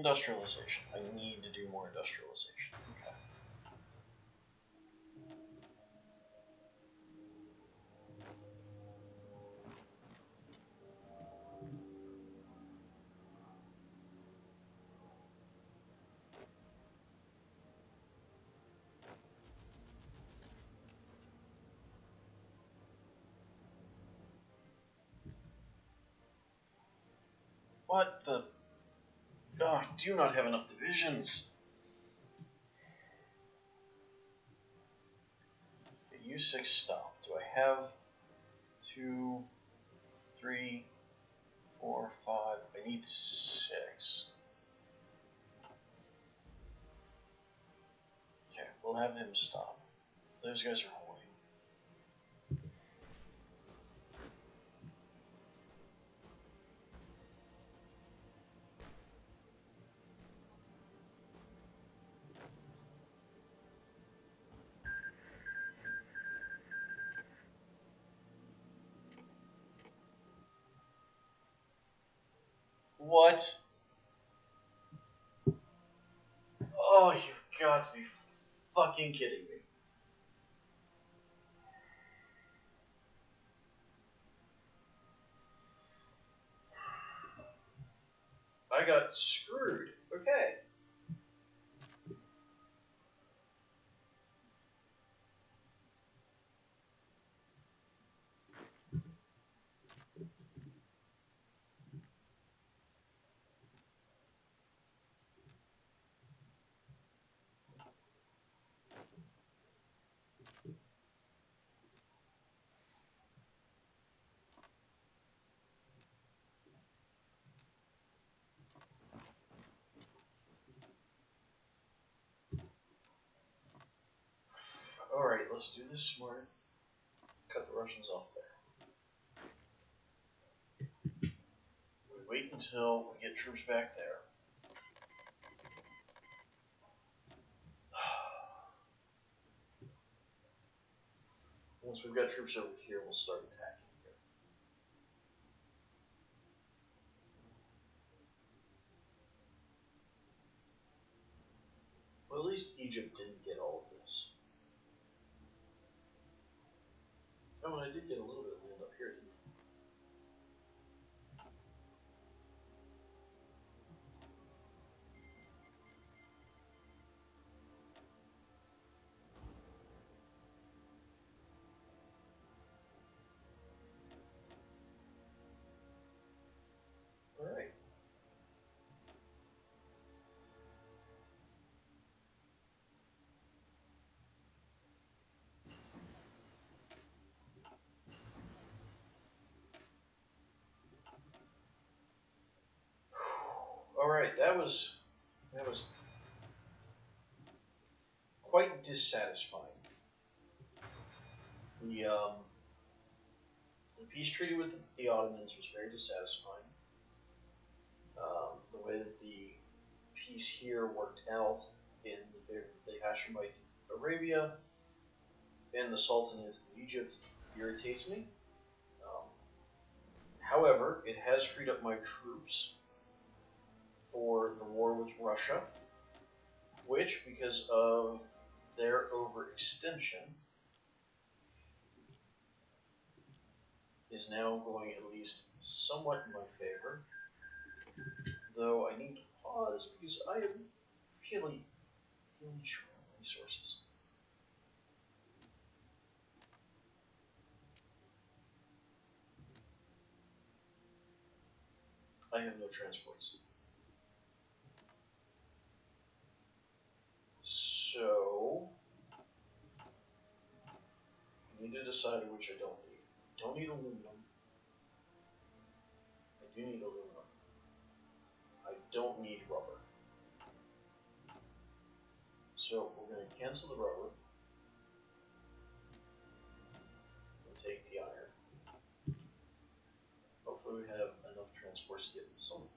Industrialization. I need to do more industrialization. Okay. What the? Oh, I do not have enough divisions. U6 stop. Do I have 2, 3, 4, 5? I need 6. Okay, we'll have him stop. Those guys are holding. What? Oh, you've got to be fucking kidding me. I got screwed. Okay. Alright, let's do this smart. Cut the Russians off there. We wait until we get troops back there. Once we've got troops over here, we'll start attacking here. Well, at least Egypt didn't get all of this. Oh, and I did get a little bit of land up here, didn't I? Alright. Alright, that was quite dissatisfying. The peace treaty with the Ottomans was very dissatisfying. The way that the peace here worked out in the Hashemite Arabia and the Sultanate of Egypt irritates me. However, it has freed up my troops for the war with Russia, which, because of their overextension, is now going at least somewhat in my favor. Though I need to pause because I am feeling short on resources. I have no transports. So I need to decide which I don't need. I don't need aluminum. I do need aluminum. I don't need rubber. So we're going to cancel the rubber and take the iron. Hopefully we have enough transports to get some of that.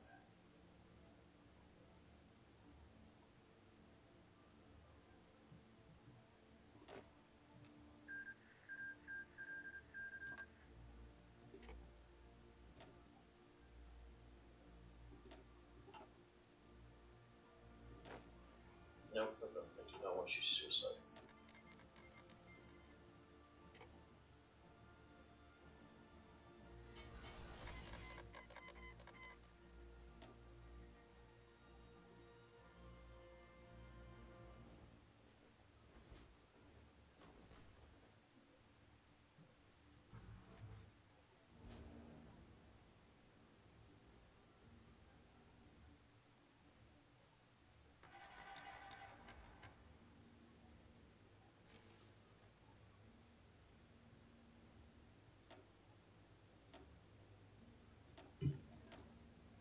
not want you suicide.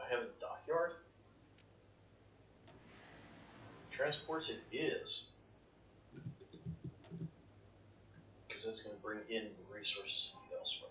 I have a dockyard? Transports it is. Because that's going to bring in the resources I need elsewhere.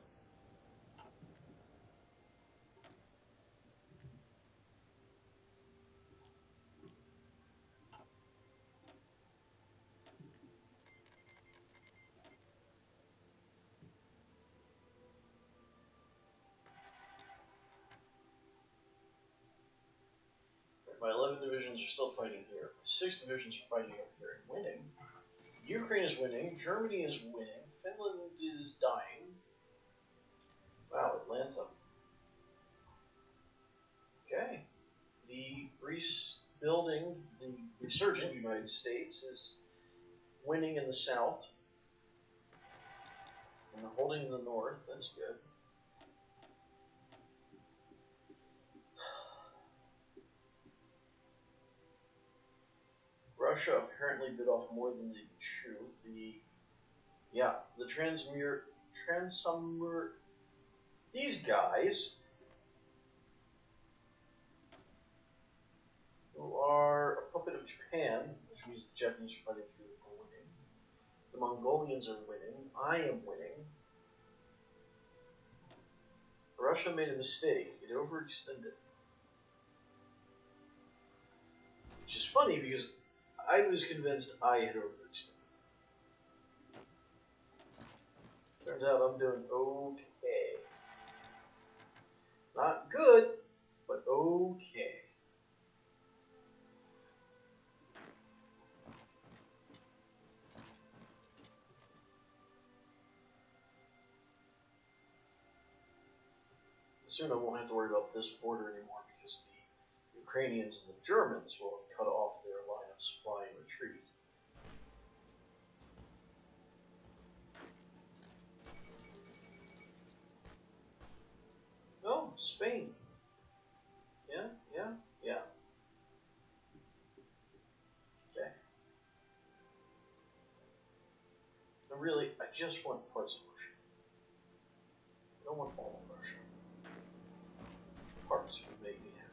My 11 divisions are still fighting here. My 6 divisions are fighting up here and winning. Ukraine is winning. Germany is winning. Finland is dying. Wow, Atlanta. Okay. The rebuilding, the resurgent United States is winning in the south and holding in the north. That's good. Russia apparently bit off more than they could chew. The Transumber, these guys who are a puppet of Japan, which means the Japanese are fighting through them are winning. The Mongolians are winning. I am winning. Russia made a mistake. It overextended. Which is funny because I was convinced I had overextended. Turns out I'm doing okay. Not good, but okay. Soon I won't have to worry about this border anymore because the Ukrainians and the Germans will have cut off their line of supply and retreat. No, Spain. Yeah. Okay. I just want parts of Russia. I don't want all of Russia. Parts would make me happy.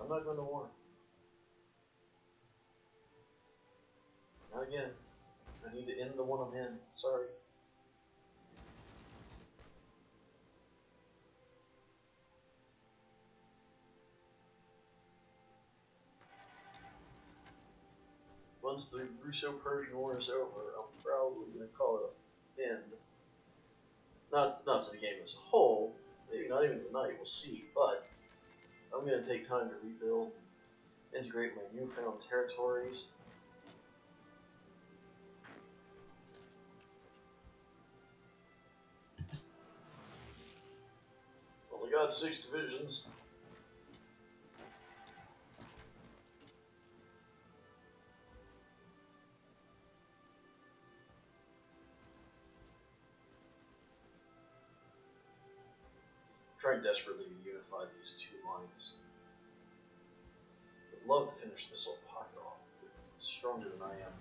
I'm not going to war. Not again. I need to end the one I'm in. Sorry. Once the Russo-Persian War is over, I'm probably going to call it an end. Not to the game as a whole, maybe not even tonight, we'll see, but I'm going to take time to rebuild, integrate my newfound territories. Only got 6 divisions. Trying desperately to unify these 2 lines. I'd love to finish this little pocket off. It's stronger than I am.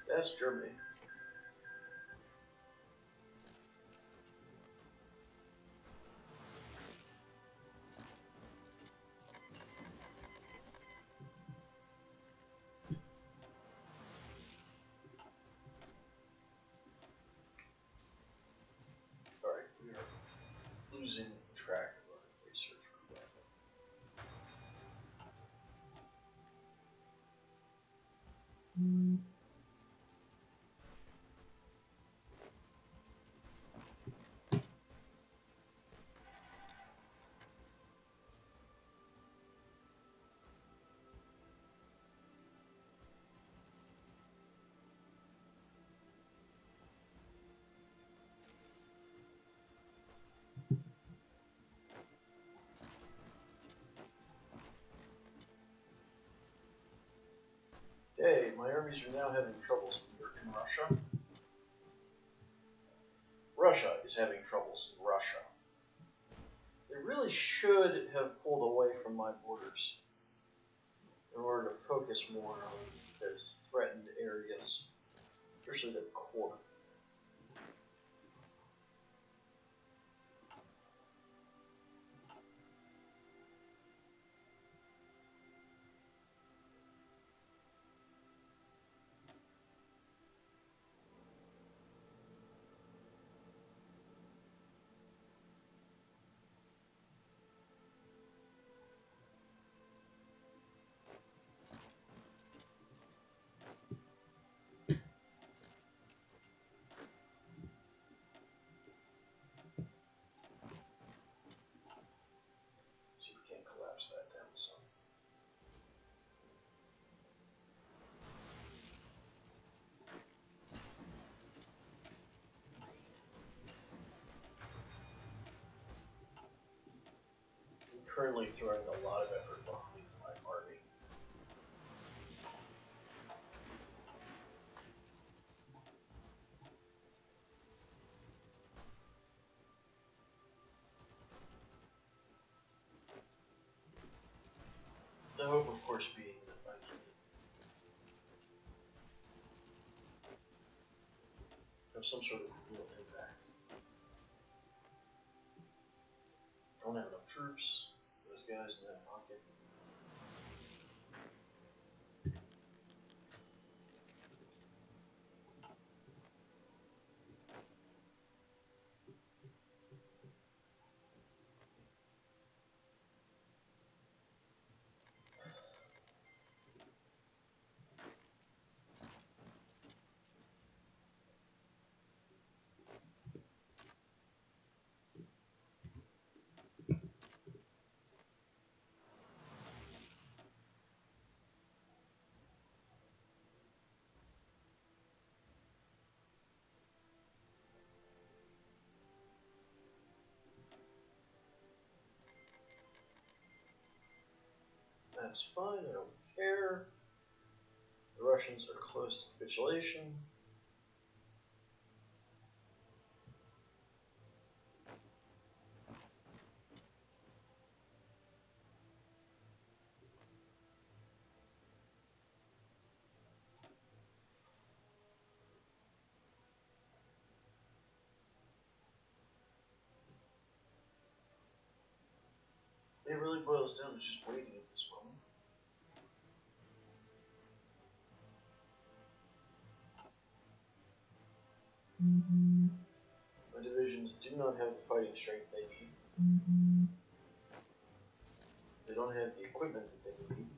That's Germany. Alright, we are losing track of our research program. Okay, my armies are now having troubles in Russia. Russia is having troubles in Russia. They really should have pulled away from my borders in order to focus more on their threatened areas, especially their core. See if we can't collapse that down some. I'm currently throwing a lot of effort behind my army. The hope, of course, being that I can have some sort of real impact. Don't have enough troops. Those guys in that pocket. That's fine, I don't care. The Russians are close to capitulation. It really boils down to just waiting at this moment. My divisions do not have the fighting strength they need. They don't have the equipment that they need.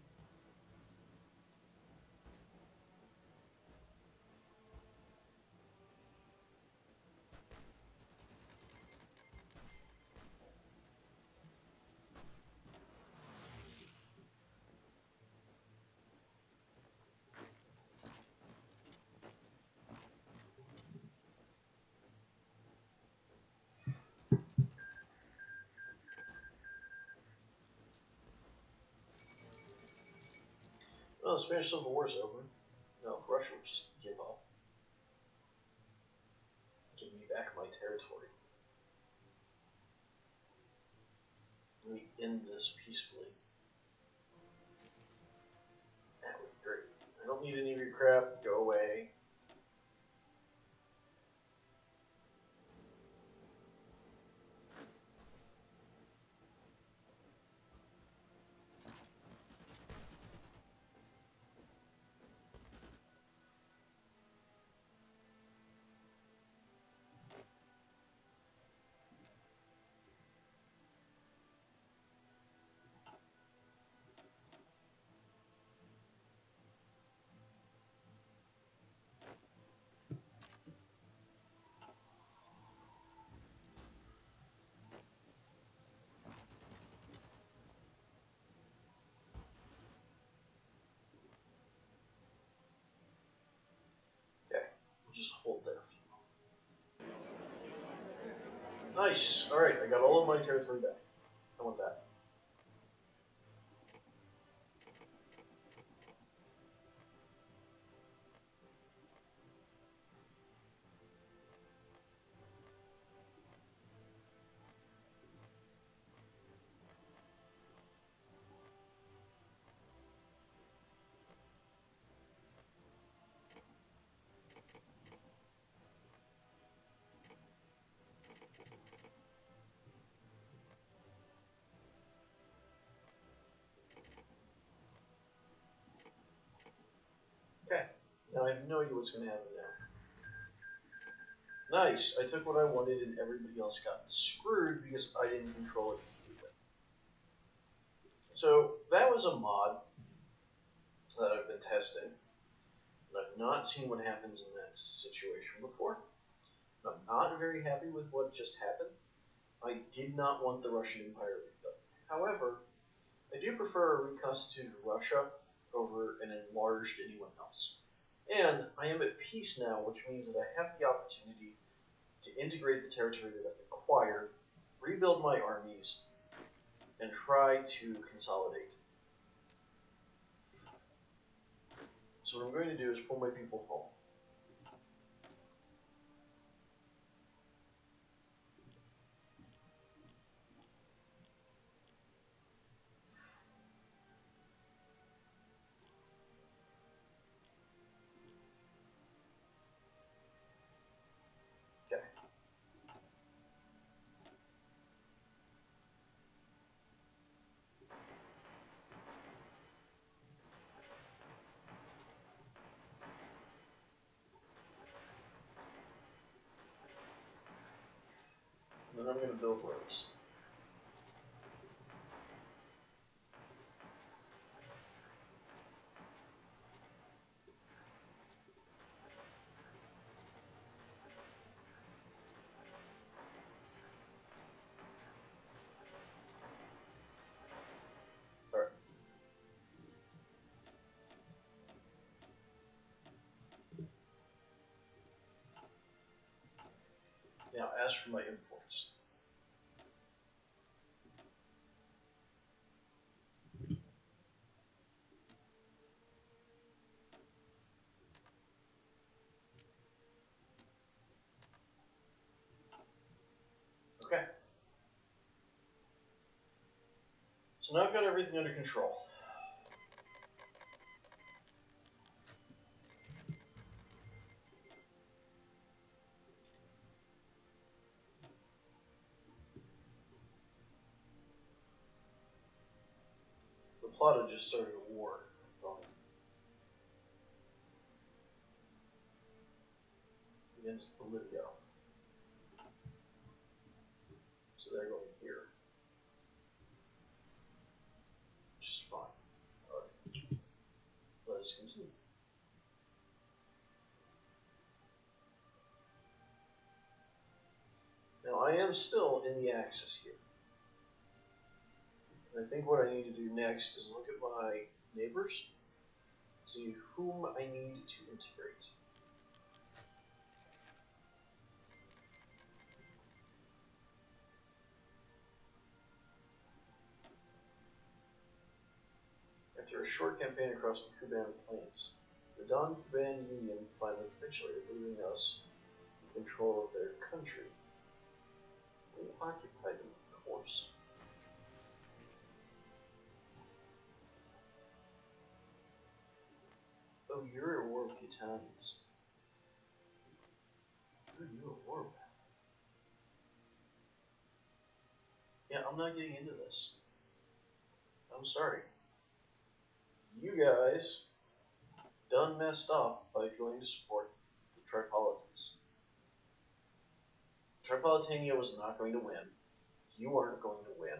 Well, the Spanish Civil War is over. No, Russia would just give up. Give me back my territory. Let me end this peacefully. That would be great. I don't need any of your crap. Go away. Just hold there. Nice. Alright, I got all of my territory back. I want that. Now I have no idea what's going to happen now. Nice, I took what I wanted and everybody else got screwed because I didn't control it completely. So that was a mod that I've been testing. And I've not seen what happens in that situation before. I'm not very happy with what just happened. I did not want the Russian Empire rebuilt. However, I do prefer a reconstituted Russia over an enlarged anyone else. And I am at peace now, which means that I have the opportunity to integrate the territory that I've acquired, rebuild my armies, and try to consolidate. So what I'm going to do is pull my people home. Okay. And then I'm going to build roads. Alright. Now as for my imports. Okay. So now I've got everything under control. The Plata just started a war, I thought. Against Bolivia. So they're going here. Which is fine. Alright. Let us continue. Now I am still in the Axis here. And I think what I need to do next is look at my neighbors, see whom I need to integrate. After a short campaign across the Kuban Plains, the Don-Kuban Union finally capitulated, leaving us with control of their country. We occupied them, of course. Oh, you're at war with the Italians. Who are you at war with? Yeah, I'm not getting into this. I'm sorry. You guys done messed up by going to support the Tripolitans. Tripolitania was not going to win. You aren't going to win.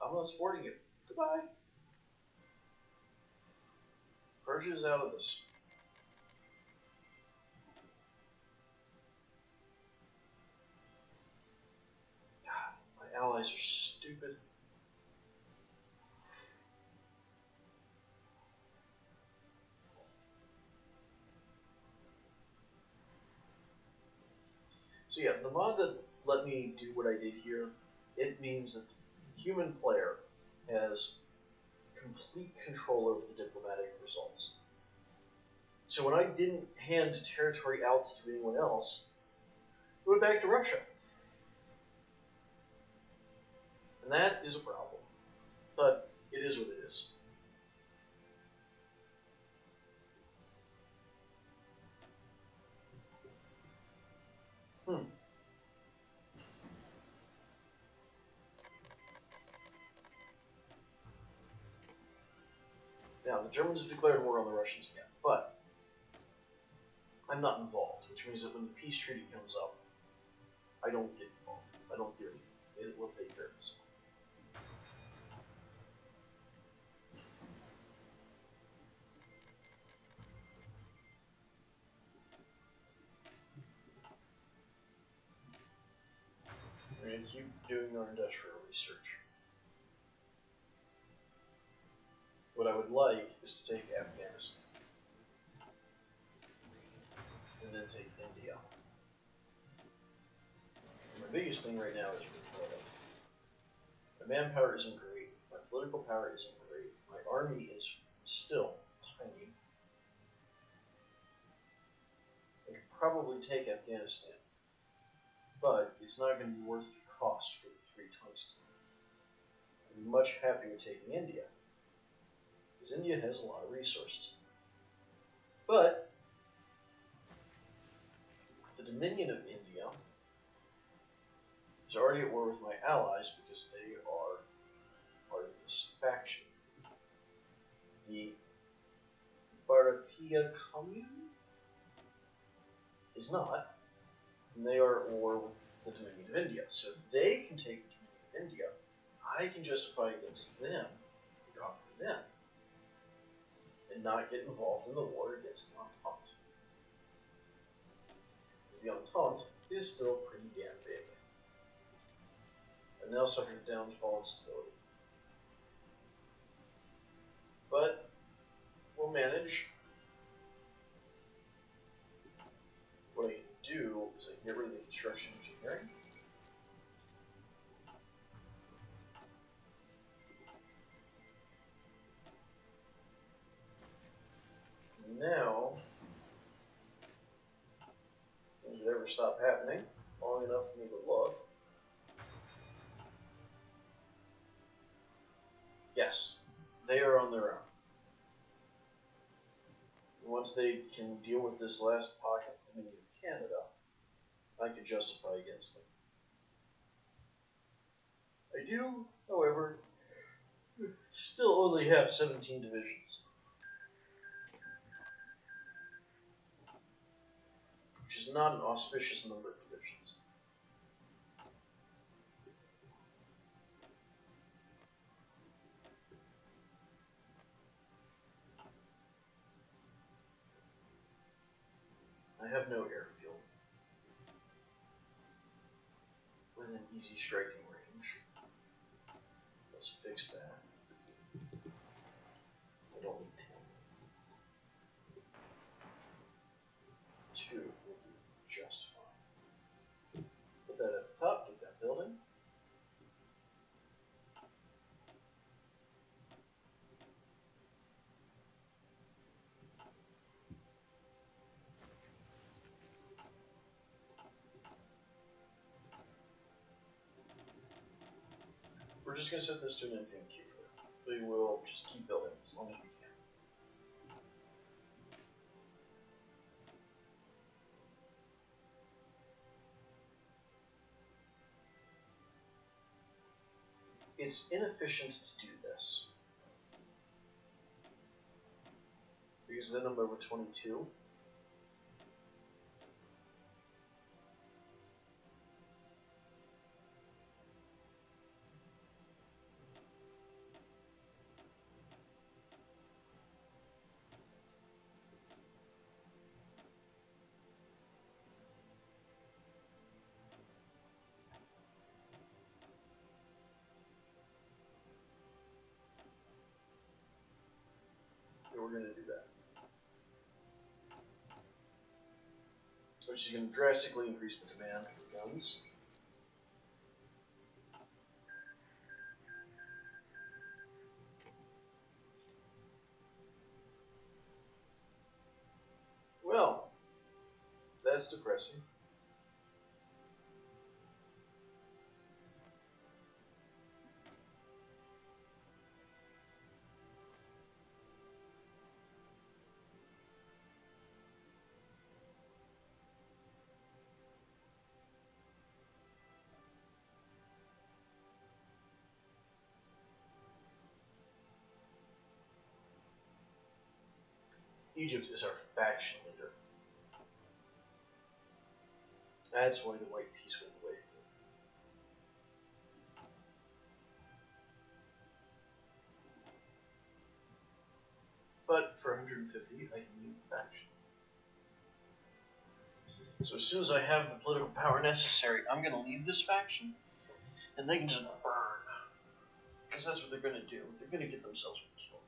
I'm not supporting you. Goodbye. Persia's out of this. God, my allies are stupid. So yeah, the mod that let me do what I did here, it means that the human player has complete control over the diplomatic results. So when I didn't hand territory out to anyone else, it went back to Russia. And that is a problem. But it is what it is. Now, the Germans have declared war on the Russians again, but I'm not involved, which means that when the peace treaty comes up, I don't get involved. I don't do anything. It will take care of itself. We're going to keep doing our industrial research. What I would like is to take Afghanistan. And then take India. And my biggest thing right now is Florida. My manpower isn't great. My political power isn't great. My army is still tiny. I could probably take Afghanistan. But it's not going to be worth the cost for the 3 tungsten. I'd be much happier taking India. Because India has a lot of resources. But the Dominion of India is already at war with my allies because they are part of this faction. The Bharatiya Commune is not, and they are at war with the Dominion of India. So if they can take the Dominion of India, I can justify against them and conquer them, and not get involved in the war against the Entente. Because the Entente is still pretty damn big. And now suffered downfall and stability. But we'll manage. What I can do is I can get rid of the construction engineering. Now, things would ever stop happening long enough for me to look. Yes, they are on their own. Once they can deal with this last pocket of Dominion of Canada, I can justify against them. I do, however, still only have 17 divisions, which is not an auspicious number of divisions. I have no airfield with an easy striking range. Let's fix that. I don't need 10. 2 will do just fine. Put that at the top, get that building. We're just going to set this to an infinite queue. We will just keep building as long as we can. It's inefficient to do this, because then I'm over 22. We're going to do that. Which is going to drastically increase the demand for guns. Well, that's depressing. Egypt is our faction leader. That's why the white piece went away. But for 150, I can leave the faction. So as soon as I have the political power necessary, I'm going to leave this faction, and they can just burn. Because that's what they're going to do. They're going to get themselves killed.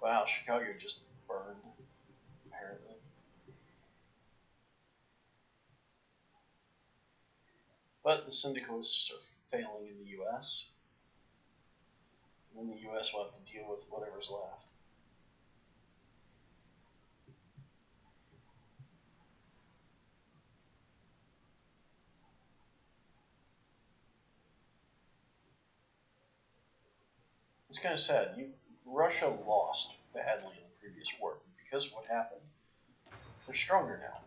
Wow, Chicago just burned, apparently. But the syndicalists are failing in the U.S. And then the U.S. will have to deal with whatever's left. It's kind of sad. Russia lost badly in the previous war, but because of what happened, they're stronger now.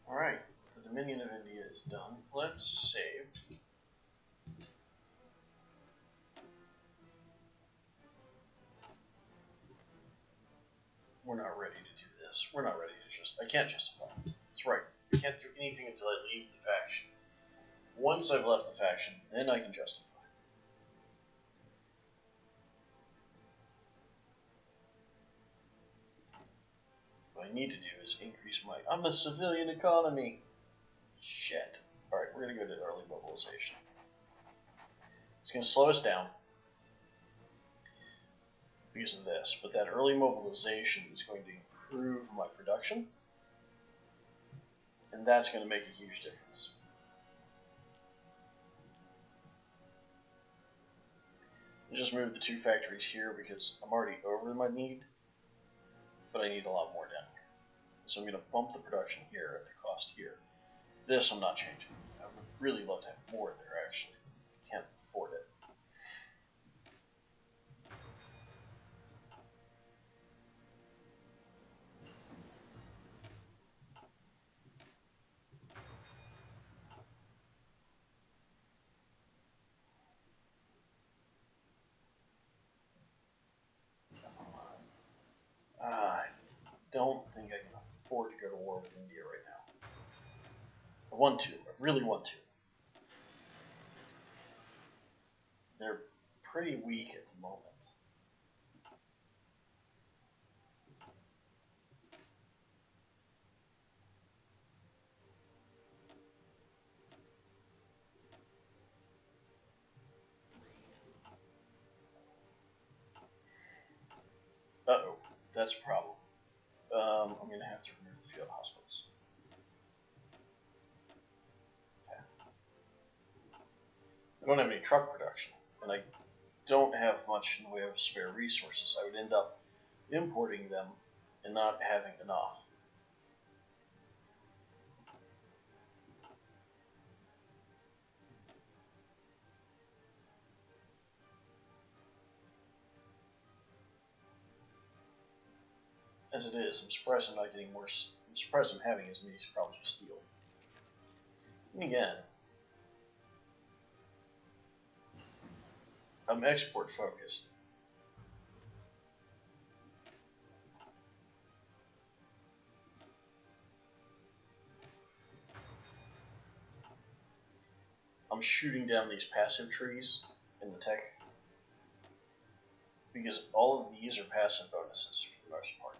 Alright, the Dominion of India is done. Let's save. We're not ready to do this. We're not ready to I can't justify. That's right. I can't do anything until I leave the faction. Once I've left the faction, then I can justify. What I need to do is increase I'm a civilian economy. Shit. Alright, we're going to go to early mobilization. It's going to slow us down because of this, but that early mobilization is going to improve my production, and that's going to make a huge difference. I just moved the 2 factories here because I'm already over my need, but I need a lot more down here. So I'm going to bump the production here at the cost here. This I'm not changing. I would really love to have more there, actually. I can't afford it. I don't think I can afford to go to war with India right now. I want to. I really want to. They're pretty weak at the moment. Uh-oh. That's a problem. I'm going to have to remove the field hospitals. Okay. I don't have any truck production, and I don't have much in the way of spare resources. I would end up importing them and not having enough. As it is, I'm surprised I'm not getting more. I'm surprised I'm having as many problems with steel. And again, I'm export focused. I'm shooting down these passive trees in the tech because all of these are passive bonuses for the most part.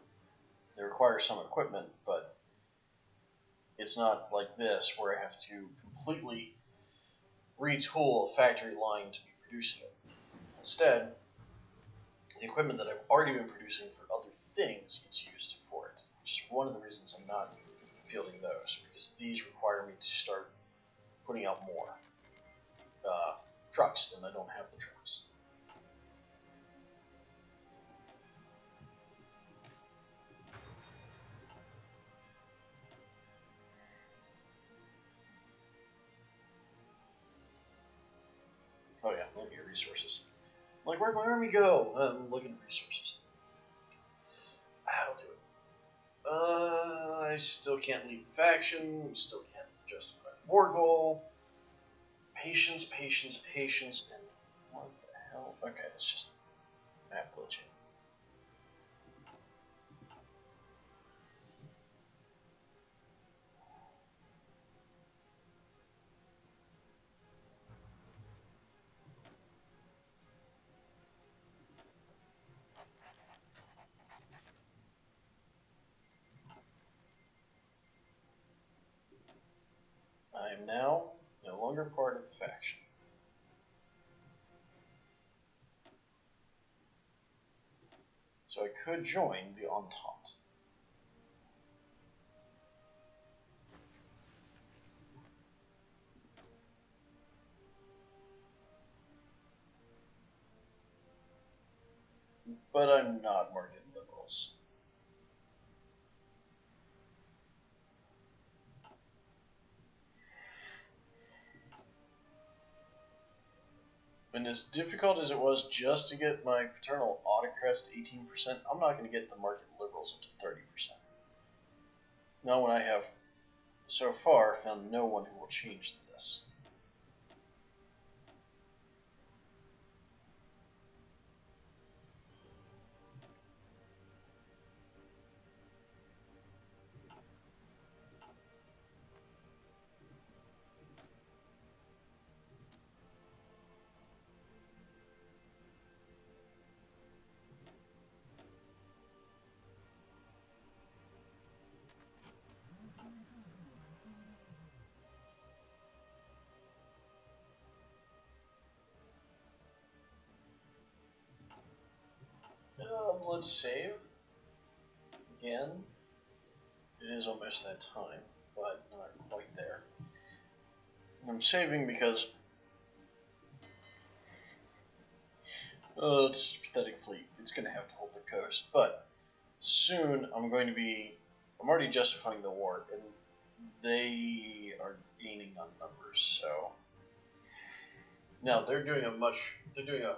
They require some equipment, but it's not like this where I have to completely retool a factory line to be producing it. Instead, the equipment that I've already been producing for other things gets used for it, which is one of the reasons I'm not fielding those, because these require me to start putting out more trucks, then I don't have the trucks. Oh yeah, look at resources. Like, where'd my army go? I'm looking at resources. I'll do it. I still can't leave the faction. Still can't justify the war goal. Patience, patience, patience, and what the hell? Okay, it's just map glitching. I am now no longer part of the faction. So I could join the Entente. But I'm not market liberals. And as difficult as it was just to get my paternal autocrats to 18%, I'm not going to get the market liberals up to 30%. Not when I have, so far, found no one who will change this. Let's save. Again. It is almost that time, but not quite there. I'm saving because it's a pathetic fleet. It's going to have to hold the coast, but soon I'm already justifying the war, and they are gaining on numbers, so now they're doing a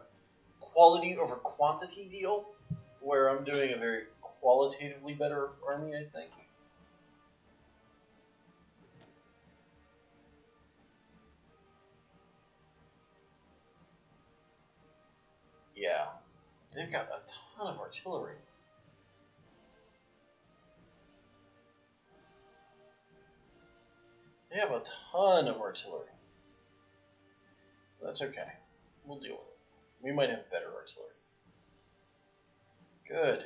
quality over quantity deal, where I'm doing a very qualitatively better army, I think. Yeah, they've got a ton of artillery. They have a ton of artillery. That's okay. We'll deal with it. We might have better artillery. Good.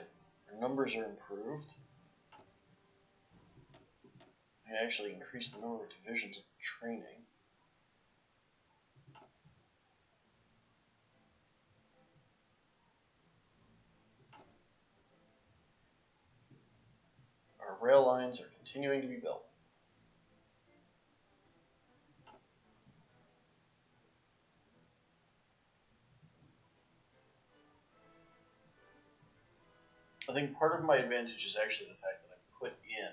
Our numbers are improved. I actually increased the number of divisions of training. Our rail lines are continuing to be built. I think part of my advantage is actually the fact that I put in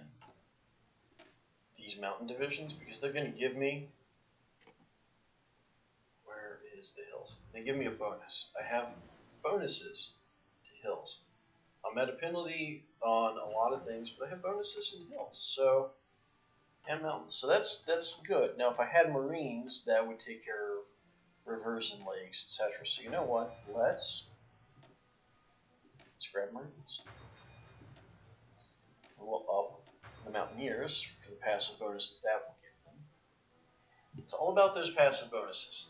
these mountain divisions, because they're going to give me, where is the hills? They give me a bonus. I have bonuses to hills. I'm at a penalty on a lot of things, but I have bonuses in hills, so, and mountains. So that's good. Now, if I had marines, that would take care of rivers and lakes, etc. So you know what? Let's grab marines. We'll up the mountaineers for the passive bonus that will give them. It's all about those passive bonuses.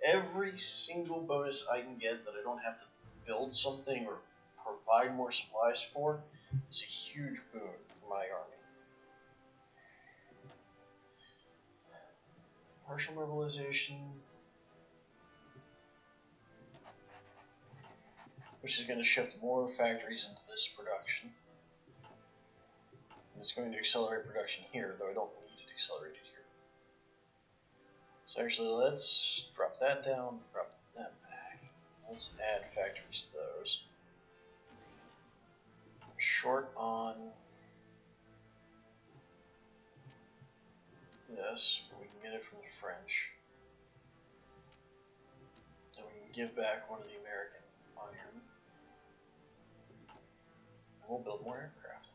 Every single bonus I can get that I don't have to build something or provide more supplies for is a huge boon for my army. Partial mobilization, which is going to shift more factories into this production. And it's going to accelerate production here, though I don't need it accelerated here. So actually, let's drop that down, drop that back. Let's add factories to those. Short on this, we can get it from the French. And we can give back one of the American iron. And we'll build more aircraft.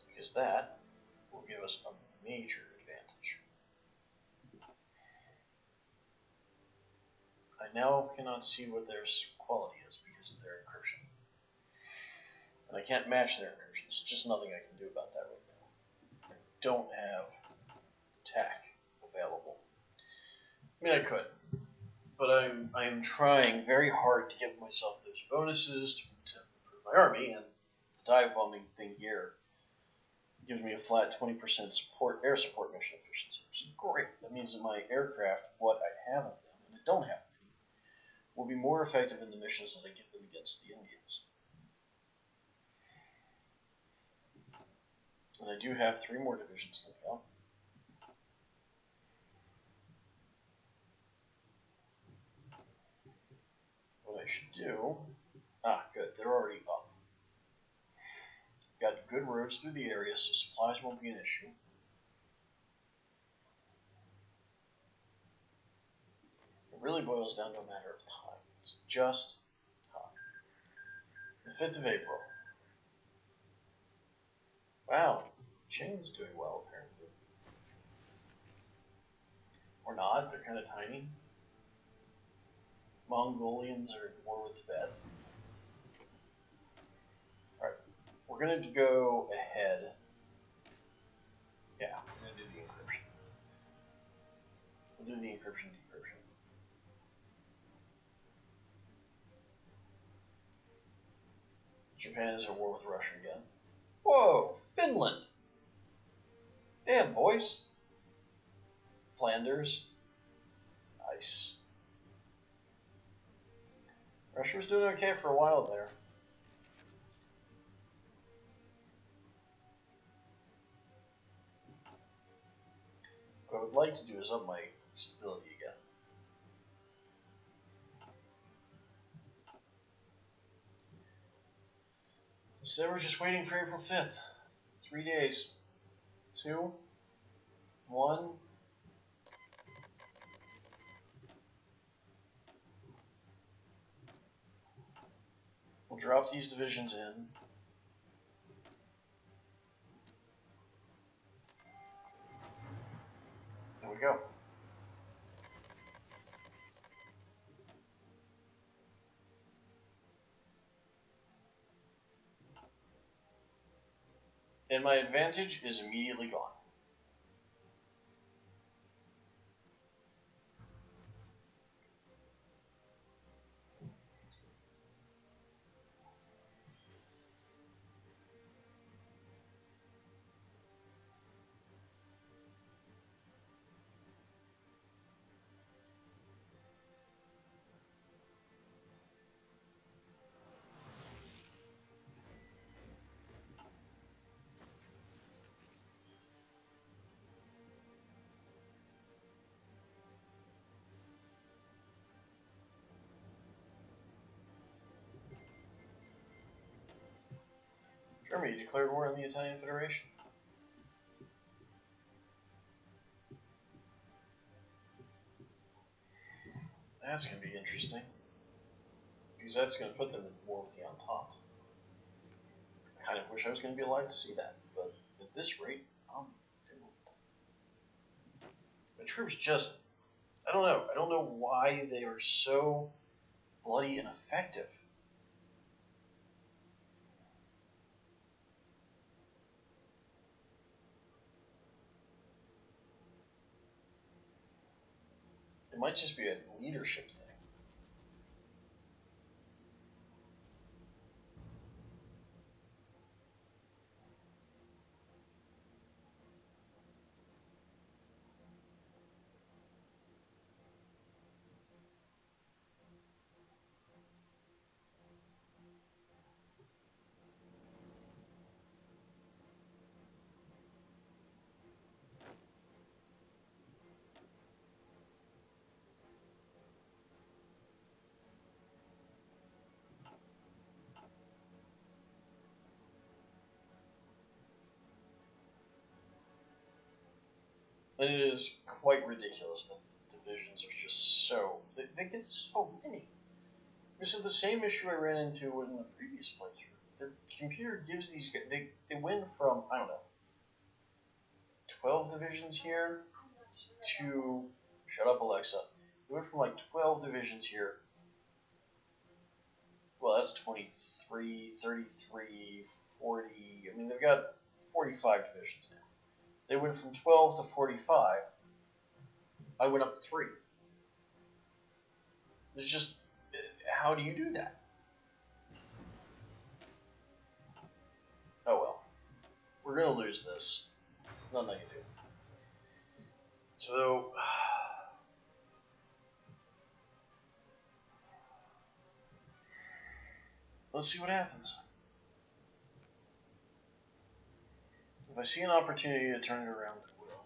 Because that will give us a major advantage. I now cannot see what their quality is because of their encryption. And I can't match their encryption. There's just nothing I can do about that right now. I don't have TAC available. I mean, I could, but I am trying very hard to give myself those bonuses to improve my army, and the dive bombing thing here gives me a flat 20% air support mission efficiency, which is great. That means that my aircraft, what I have of them, and I don't have many, will be more effective in the missions that I give them against the Indians. And I do have 3 more divisions coming up. What I should do... good, they're already up. Got good roads through the area, so supplies won't be an issue. It really boils down to a matter of time. It's just time. The 5th of April. Wow, Qing's doing well, apparently. Or not, they're kind of tiny. Mongolians are at war with Tibet. Alright, we're going to go ahead. Yeah, we're going to do the encryption. We'll do the encryption decryption. Japan is at war with Russia again. Whoa, Finland! Damn, boys. Flanders. Nice. Russia was doing okay for a while there. What I would like to do is up my stability again. So we're just waiting for April 5th. 3 days. 2, 1. We'll drop these divisions in. There we go. And my advantage is immediately gone. Germany declared war on the Italian Federation. That's going to be interesting. Because that's going to put them in war with the Entente. I kind of wish I was going to be alive to see that, but at this rate, I'm doomed. The troops just... I don't know. I don't know why they are so bloody ineffective. It might just be a leadership thing. And it is quite ridiculous that divisions are just so... They get so many. This is the same issue I ran into in the previous playthrough. The computer gives these guys... They went from, I don't know, 12 divisions here to... Shut up, Alexa. They went from like 12 divisions here. Well, that's 23, 33, 40... I mean, they've got 45 divisions now. They went from 12 to 45. I went up 3. It's just, how do you do that? Oh well. We're going to lose this. Nothing I can do. So, let's see what happens. If I see an opportunity to turn it around, I will.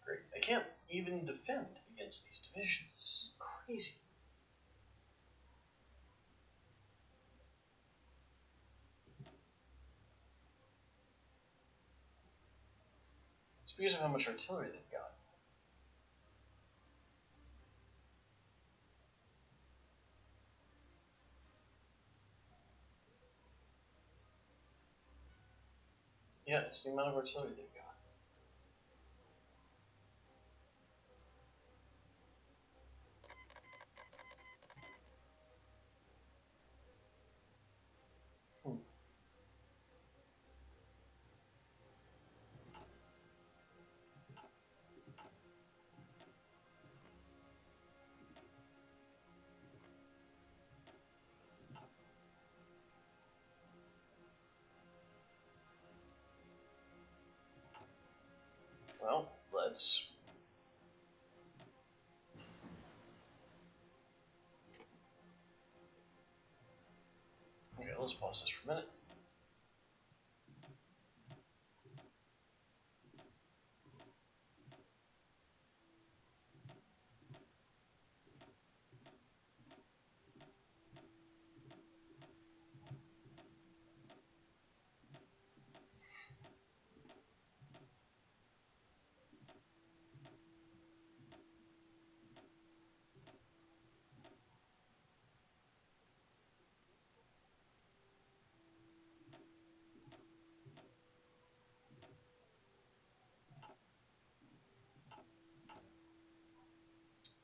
Great. I can't even defend against these divisions. This is crazy. It's because of how much artillery they've got. Yeah, it's the amount of artillery they've got. Well, let's... Okay, let's pause this for a minute.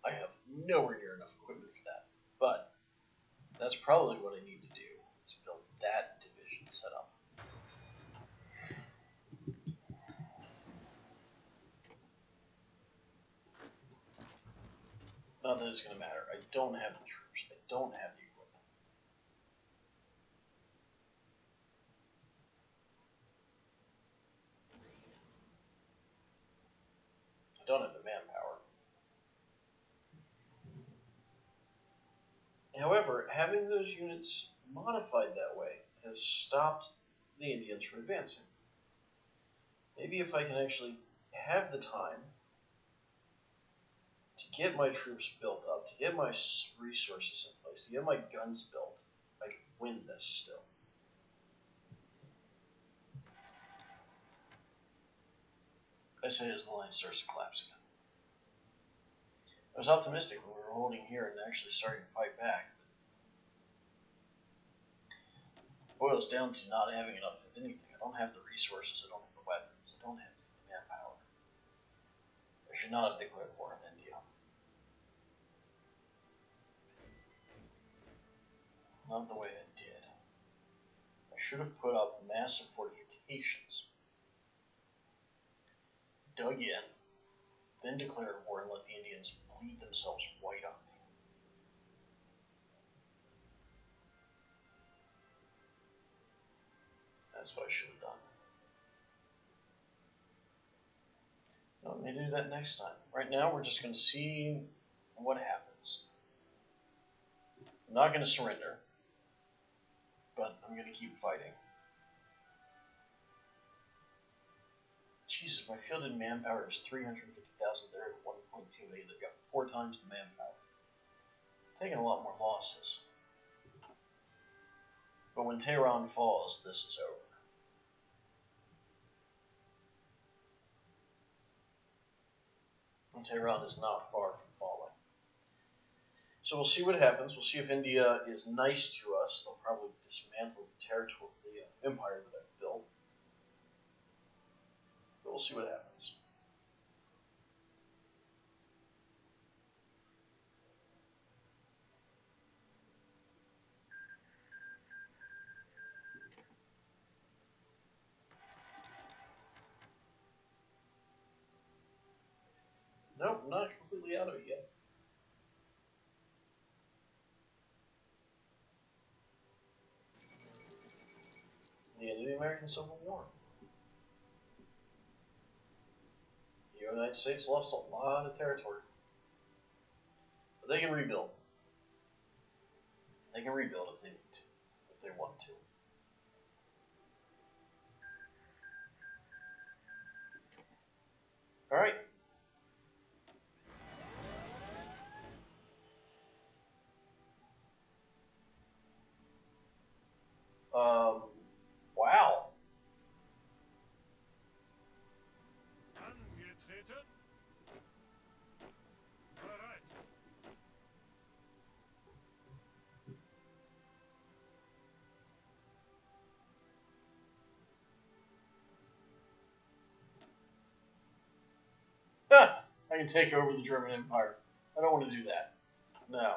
I have nowhere near enough equipment for that, but that's probably what I need to do, is build that division setup. Not that it's going to matter. I don't have the troops. I don't have the equipment. I don't have the manpower. However, having those units modified that way has stopped the Indians from advancing. Maybe if I can actually have the time to get my troops built up, to get my resources in place, to get my guns built, I can win this still. I say as the line starts to collapse again. I was optimistic when we were holding here and actually starting to fight back. It boils down to not having enough of anything. I don't have the resources, I don't have the weapons, I don't have the manpower. I should not have declared war on India. Not the way I did. I should have put up massive fortifications, dug in, then declared war and let the Indians bleed themselves white on me. That's what I should have done. No, let me do that next time. Right now, we're just going to see what happens. I'm not going to surrender, but I'm going to keep fighting. Jesus, my fielded manpower is 350,000. They're at 1.28. They've got 4 times the manpower. Taking a lot more losses. But when Tehran falls, this is over. And Tehran is not far from falling. So we'll see what happens. We'll see if India is nice to us. They'll probably dismantle the territory, the empire that I've built. But we'll see what happens. Nope, I'm not completely out of it yet. The end of the American Civil War. The United States lost a lot of territory. But they can rebuild. They can rebuild if they need to, if they want to. Alright. Wow. Ah, I can take over the German Empire. I don't want to do that. No.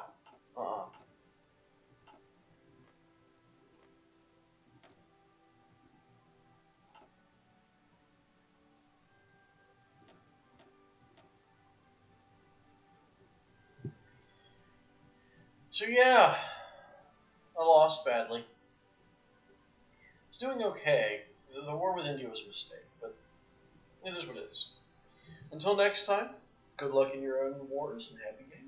So yeah, I lost badly. It's doing okay. The war with India was a mistake, but it is what it is. Until next time, good luck in your own wars and happy games.